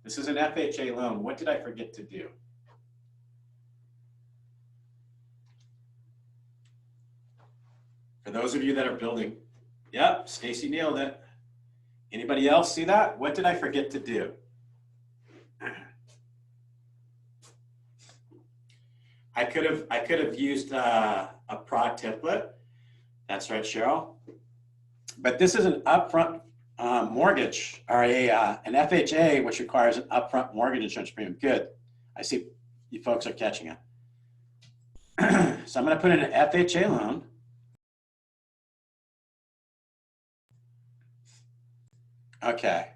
This is an FHA loan. What did I forget to do? For those of you that are building, yep, Stacy nailed it. Anybody else see that? What did I forget to do? I could have used a product template. That's right, Cheryl. But this is an upfront mortgage, or an FHA, which requires an upfront mortgage insurance premium. Good. I see you folks are catching it. So I'm going to put in an FHA loan. Okay.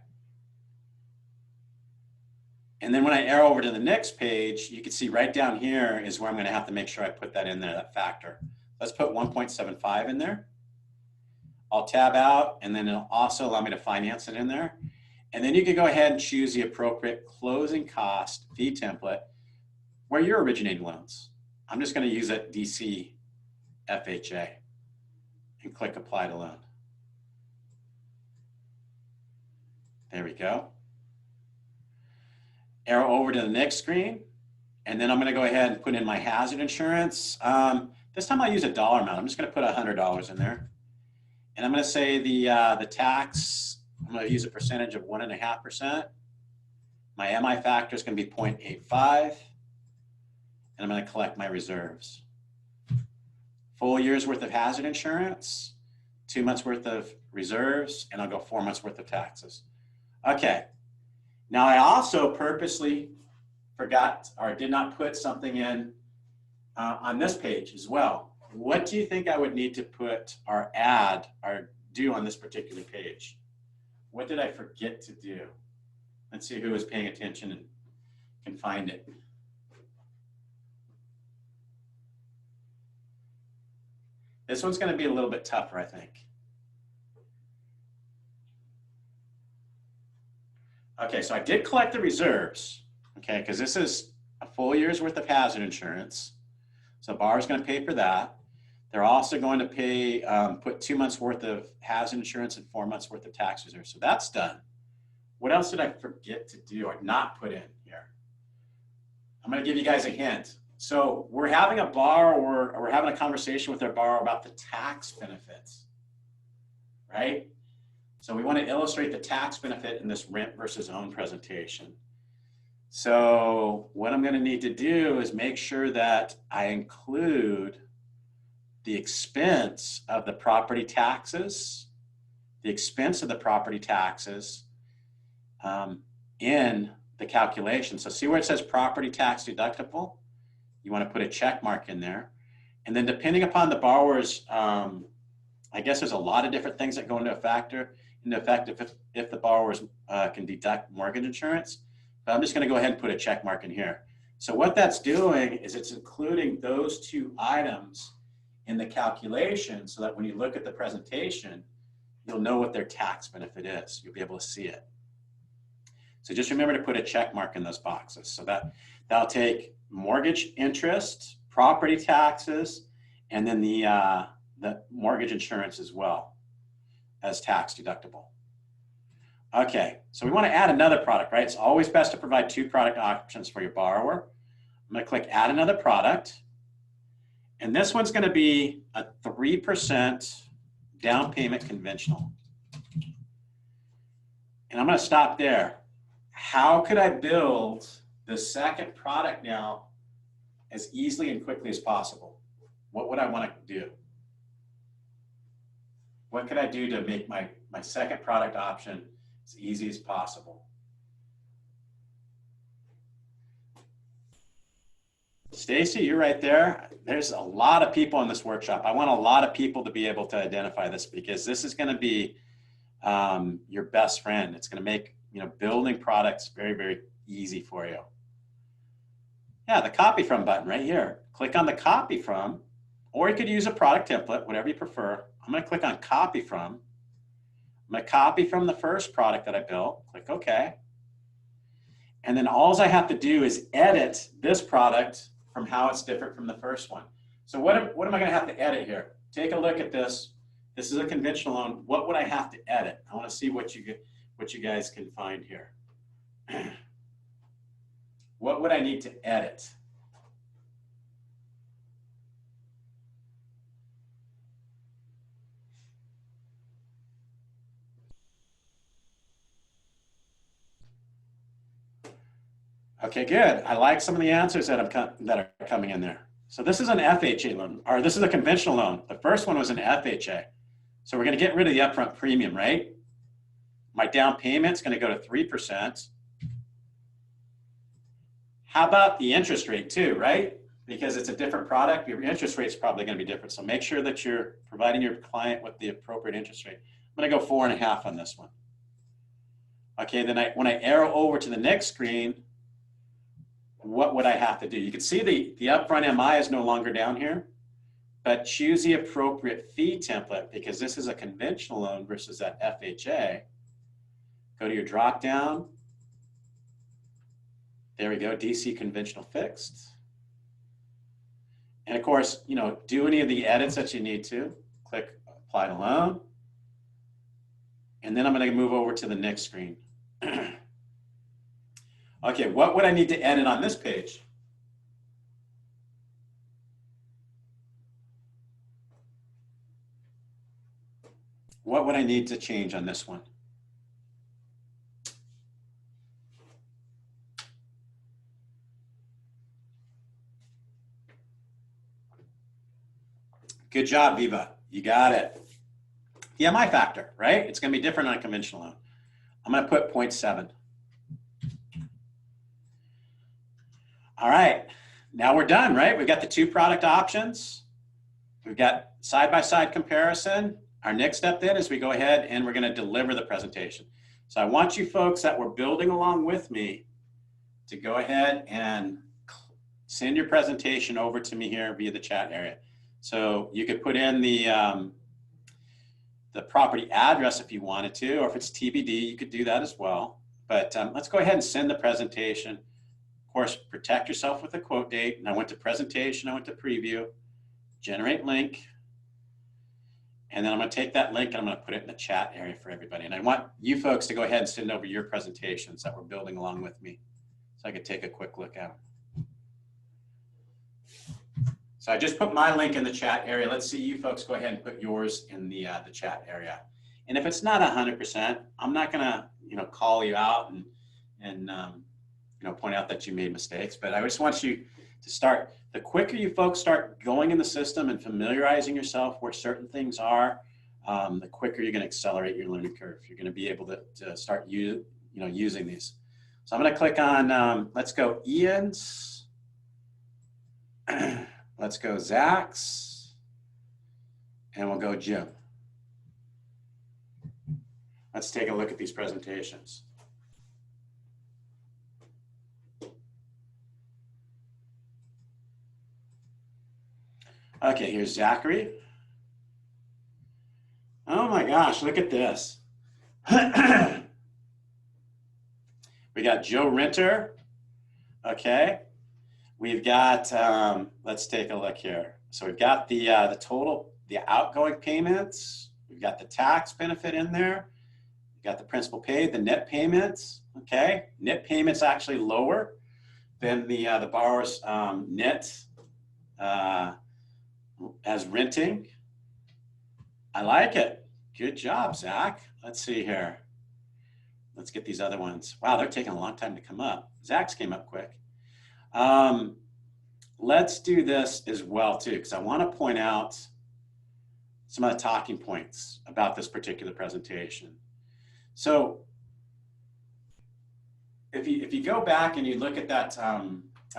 And then when I arrow over to the next page, you can see right down here is where I'm going to have to make sure I put that in there, that factor. Let's put 1.75 in there. I'll tab out, and then it'll also allow me to finance it in there. And then you can go ahead and choose the appropriate closing cost fee template where you're originating loans. I'm just going to use that DC FHA and click Apply to Loan. There we go. Arrow over to the next screen, And then I'm going to go ahead and put in my hazard insurance. This time I'll use a dollar amount. I'm just going to put $100 in there. And I'm going to say the tax, I'm going to use a percentage of 1.5%. My MI factor is going to be 0.85. And I'm going to collect my reserves. Full year's worth of hazard insurance, 2 months worth of reserves, and I'll go 4 months worth of taxes. Okay. Now I also purposely forgot or did not put something in on this page as well. What do you think I would need to put or add or do on this particular page? What did I forget to do? Let's see who was paying attention and can find it. This one's going to be a little bit tougher, I think. Okay, so I did collect the reserves, okay, because this is a full year's worth of hazard insurance. So the borrower's going to pay for that. They're also going to pay, put 2 months worth of hazard insurance and 4 months worth of tax reserves. So that's done. What else did I forget to do or not put in here? I'm going to give you guys a hint. So we're having a borrower, or we're having a conversation with our borrower about the tax benefits, right? So we want to illustrate the tax benefit in this rent versus own presentation. So what I'm going to need to do is make sure that I include the expense of the property taxes, in the calculation. So see where it says property tax deductible? You want to put a check mark in there. And then depending upon the borrower's, I guess there's a lot of different things that go into effect if the borrowers can deduct mortgage insurance. But I'm just going to go ahead and put a check mark in here. So what that's doing is it's including those two items in the calculation so that when you look at the presentation, you'll know what their tax benefit is. You'll be able to see it. So just remember to put a check mark in those boxes. So that'll take mortgage interest, property taxes, and then the mortgage insurance as well as tax deductible. Okay, so we want to add another product, right? It's always best to provide 2 product options for your borrower. I'm going to click add another product. And this one's going to be a 3% down payment conventional. And I'm going to stop there. How could I build the second product now as easily and quickly as possible? What would I want to do? What could I do to make my second product option as easy as possible? Stacy, you're right there. There's a lot of people in this workshop. I want a lot of people to be able to identify this because this is going to be your best friend. It's going to make building products very, very easy for you. Yeah, the copy from button right here. Click on the copy from, or you could use a product template, whatever you prefer. I'm going to click on copy from. I'm going to copy from the first product that I built. Click OK. And then all I have to do is edit this product from how it's different from the first one. So what am I going to have to edit here? Take a look at this. This is a conventional loan. What would I have to edit? I want to see what you guys can find here. What would I need to edit? Okay, good. I like some of the answers that are coming in there. So this is an FHA loan, or this is a conventional loan. The first one was an FHA. So we're going to get rid of the upfront premium, right? My down payment's going to go to 3%. How about the interest rate too, right? Because it's a different product, your interest rate's probably going to be different. So make sure that you're providing your client with the appropriate interest rate. I'm going to go 4.5 on this one. Okay, then when I arrow over to the next screen, what would I have to do? You can see the upfront MI is no longer down here, but choose the appropriate fee template because this is a conventional loan versus that FHA. Go to your drop down. There we go, DC conventional fixed. And of course, do any of the edits that you need to. Click apply to loan. And then I'm going to move over to the next screen. Okay, what would I need to edit on this page? what would I need to change on this one? Good job, Viva. You got it. The MI factor, right? It's going to be different on a conventional loan. I'm going to put 0.7. All right. Now we're done, right? We've got the two product options. We've got side-by-side comparison. Our next step then is we go ahead and we're going to deliver the presentation. So I want you folks that were building along with me to go ahead and send your presentation over to me here via the chat area. So you could put in the property address if you wanted to, or if it's TBD, you could do that as well. But let's go ahead and send the presentation. Of course, protect yourself with a quote date. And I went to presentation, I went to preview, generate link. And then I'm going to take that link and I'm going to put it in the chat area for everybody. And I want you folks to go ahead and send over your presentations that we're building along with me, so I could take a quick look at them. So I just put my link in the chat area. Let's see you folks go ahead and put yours in the chat area. And if it's not 100%, I'm not going to call you out and point out that you made mistakes. But I just want you to start. The quicker you folks start going in the system and familiarizing yourself where certain things are, the quicker you're going to accelerate your learning curve. You're going to be able to start using these. So I'm going to click on, let's go Ian's, let's go Zach's, and we'll go Jim. Let's take a look at these presentations. Okay, here's Zachary. Oh my gosh, look at this. We got Joe Renter. Okay, we've got, let's take a look here. So we've got the total, the outgoing payments. We've got the tax benefit in there. We've got the principal paid, the net payments. Okay, net payments actually lower than the borrower's net as renting. I like it. Good job, Zach. Let's see here. Let's get these other ones. Wow, they're taking a long time to come up. Zach's came up quick. Let's do this as well too, because I want to point out some of the talking points about this particular presentation. So if you go back and you look at that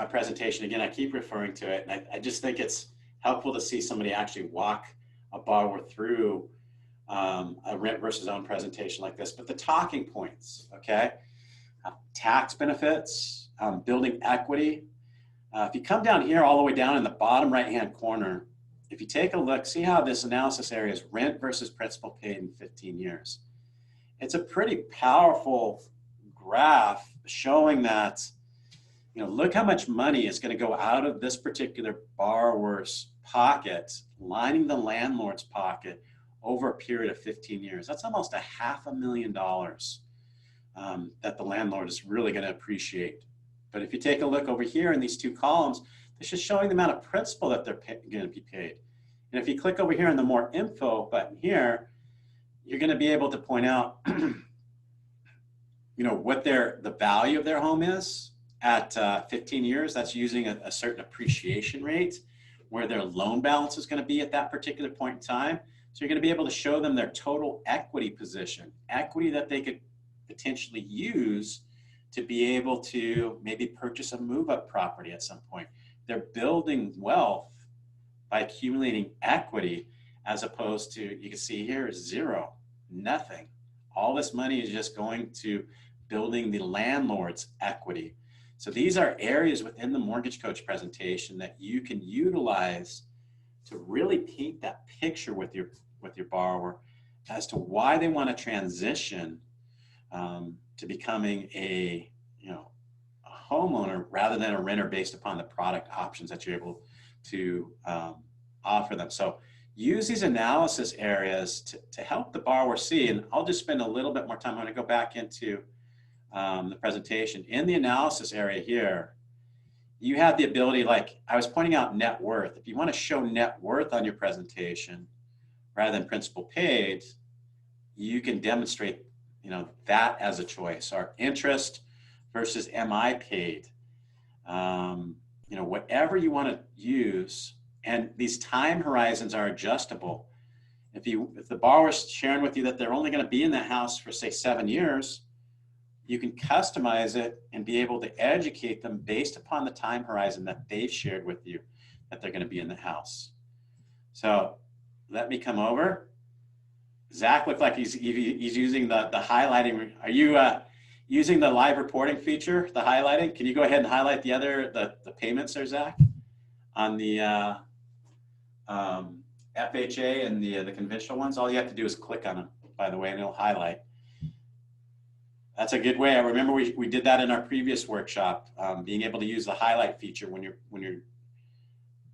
presentation, again, I keep referring to it, and I just think it's helpful to see somebody actually walk a borrower through a rent versus own presentation like this. But the talking points, okay? Tax benefits, building equity. If you come down here all the way down in the bottom right-hand corner, if you take a look, see how this analysis area is rent versus principal paid in 15 years. It's a pretty powerful graph showing that, look how much money is going to go out of this particular borrower's pocket, lining the landlord's pocket over a period of 15 years. That's almost $500,000 that the landlord is really going to appreciate. But if you take a look over here in these two columns, it's just showing the amount of principal that they're going to be paid. And if you click over here on the more info button here, you're going to be able to point out, what the value of their home is at 15 years. That's using a certain appreciation rate, where their loan balance is going to be at that particular point in time. So you're going to be able to show them their total equity position, equity that they could potentially use to be able to maybe purchase a move-up property at some point. They're building wealth by accumulating equity, as opposed to, you can see here, zero, nothing. All this money is just going to building the landlord's equity. So these are areas within the Mortgage Coach presentation that you can utilize to really paint that picture with your borrower as to why they want to transition to becoming a homeowner rather than a renter, based upon the product options that you're able to offer them. So use these analysis areas to help the borrower see, and I'll just spend a little bit more time. I'm going to go back into the presentation. In the analysis area here, you have the ability, like I was pointing out, net worth. If you want to show net worth on your presentation rather than principal paid, you can demonstrate, that as a choice, or interest versus am I paid? Whatever you want to use, and these time horizons are adjustable. If the borrower's sharing with you that they're only going to be in that house for, say, 7 years, you can customize it and be able to educate them based upon the time horizon that they've shared with you that they're going to be in the house. So let me come over. Zach looked like he's using the highlighting. Are you using the live reporting feature, the highlighting? Can you go ahead and highlight the payments there, Zach, on the FHA and the conventional ones? All you have to do is click on them, by the way, and it'll highlight. That's a good way. I remember we did that in our previous workshop, being able to use the highlight feature when you're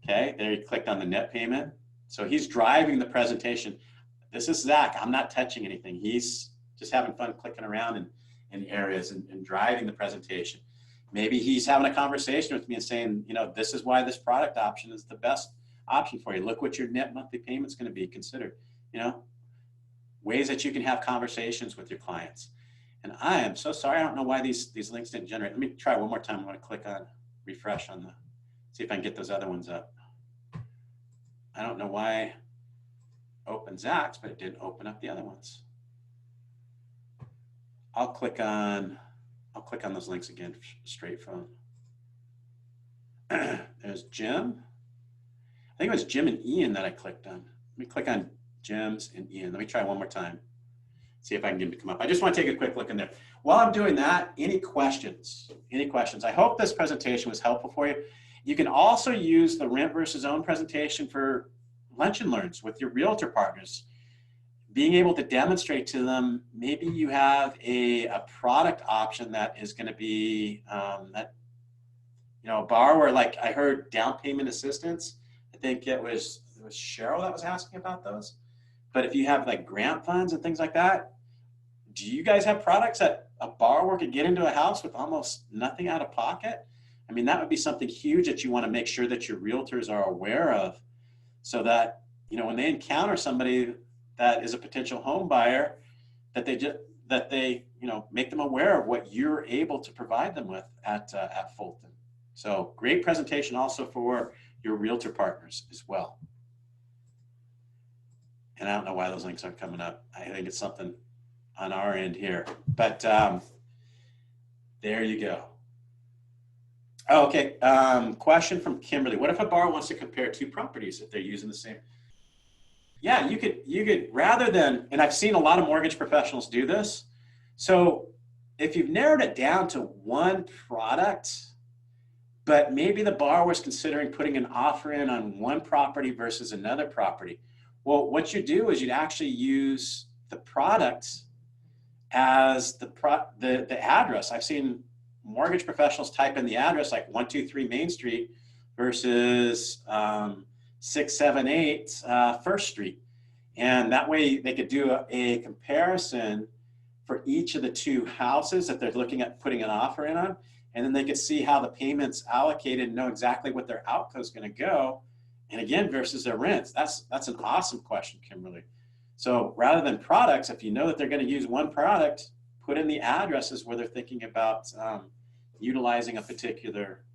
okay. There, you clicked on the net payment. So he's driving the presentation. This is Zach. I'm not touching anything. He's just having fun clicking around in areas and driving the presentation. Maybe he's having a conversation with me and saying, this is why this product option is the best option for you. Look what your net monthly payment's going to be considered. Ways that you can have conversations with your clients. And I am so sorry. I don't know why these links didn't generate. Let me try one more time. I'm going to click on refresh on see if I can get those other ones up. I don't know why open Zach's, but it didn't open up the other ones. I'll click on those links again straight from. There's Jim. I think it was Jim and Ian that I clicked on. Let me click on Jim's and Ian. Let me try one more time. See if I can get him to come up. I just want to take a quick look in there. While I'm doing that, any questions? Any questions? I hope this presentation was helpful for you. You can also use the rent versus own presentation for lunch and learns with your realtor partners. Being able to demonstrate to them, maybe you have a product option that is going to be a borrower, like I heard down payment assistance. I think it was Cheryl that was asking about those. But if you have like grant funds and things like that, do you guys have products that a borrower could get into a house with almost nothing out of pocket? I mean, that would be something huge that you want to make sure that your realtors are aware of, so that, when they encounter somebody that is a potential home buyer, that they make them aware of what you're able to provide them with at Fulton. So great presentation also for your realtor partners as well. And I don't know why those links aren't coming up. I think it's something on our end here, but there you go. Oh, okay, question from Kimberly. What if a borrower wants to compare two properties if they're using the same? Yeah, you could rather than, and I've seen a lot of mortgage professionals do this. So if you've narrowed it down to one product, but maybe the borrower's considering putting an offer in on one property versus another property. Well, what you do is you'd actually use the product as the address. I've seen mortgage professionals type in the address like 123 Main Street versus 678 First Street. And that way they could do a comparison for each of the two houses that they're looking at putting an offer in on. And then they could see how the payments allocated and know exactly what their outgo is going to go. And again, versus their rents. That's an awesome question, Kimberly. So rather than products, if you know that they're going to use one product, put in the addresses where they're thinking about utilizing a particular,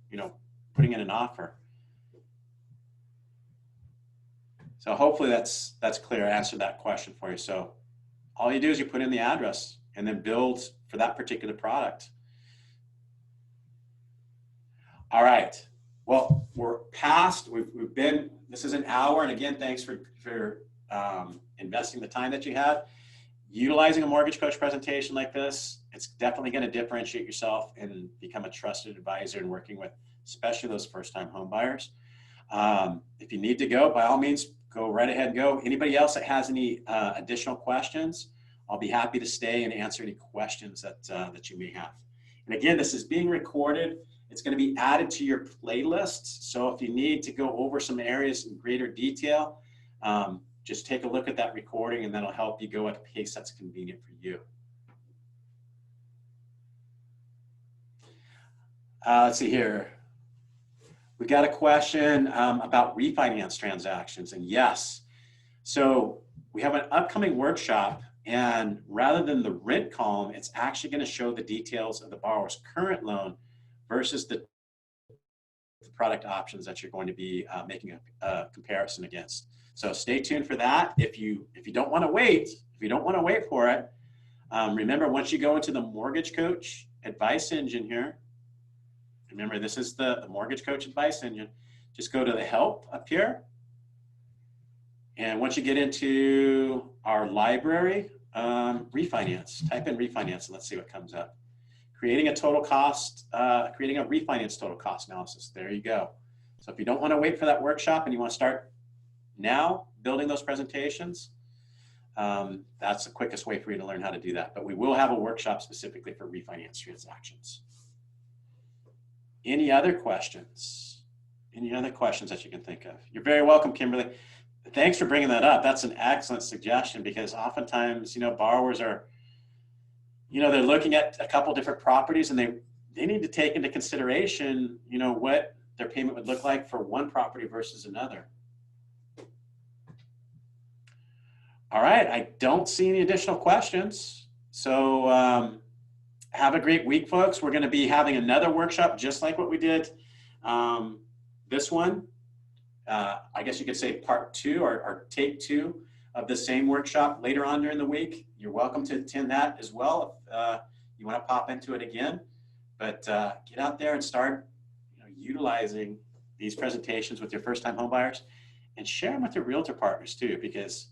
putting in an offer. So hopefully that's clear. I answered that question for you. So all you do is you put in the address and then build for that particular product. All right. Well, we're past. We've been. This is an hour, and again, thanks for investing the time that you had. Utilizing a mortgage coach presentation like this, it's definitely going to differentiate yourself and become a trusted advisor in working with, especially those first-time home buyers. If you need to go, by all means, go right ahead and go. Anybody else that has any additional questions, I'll be happy to stay and answer any questions that you may have. And again, this is being recorded. It's going to be added to your playlists. So if you need to go over some areas in greater detail, just take a look at that recording and that'll help you go at a pace that's convenient for you. Let's see here. We got a question about refinance transactions, and yes. So we have an upcoming workshop And rather than the rent column, it's actually going to show the details of the borrower's current loan versus the product options that you're going to be making a comparison against. So stay tuned for that. If you don't want to wait, for it, remember, once you go into the Mortgage Coach advice engine here, remember this is the Mortgage Coach advice engine. Just go to the help up here. And once you get into our library, refinance, type in refinance and let's see what comes up. Creating a refinance total cost analysis. There you go. So if you don't want to wait for that workshop and you want to start now building those presentations, that's the quickest way for you to learn how to do that. But we will have a workshop specifically for refinance transactions. Any other questions? Any other questions that you can think of? You're very welcome, Kimberly. Thanks for bringing that up. That's an excellent suggestion because oftentimes, borrowers are, they're looking at a couple different properties and they need to take into consideration, what their payment would look like for one property versus another. All right, I don't see any additional questions. So have a great week, folks. We're going to be having another workshop just like what we did this one. I guess you could say part 2 or take 2 of the same workshop later on during the week. You're welcome to attend that as well if you want to pop into it again. But get out there and start utilizing these presentations with your first-time home buyers and share them with your realtor partners too, because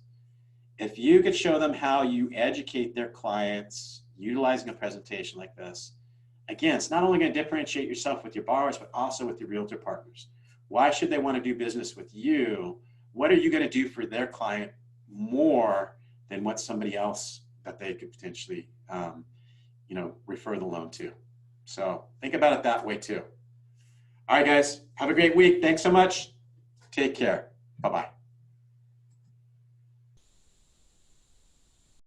if you could show them how you educate their clients utilizing a presentation like this, again, it's not only going to differentiate yourself with your borrowers, but also with your realtor partners. Why should they want to do business with you? What are you going to do for their client more than what somebody else that they could potentially, refer the loan to? So think about it that way too. All right, guys, have a great week. Thanks so much. Take care. Bye-bye.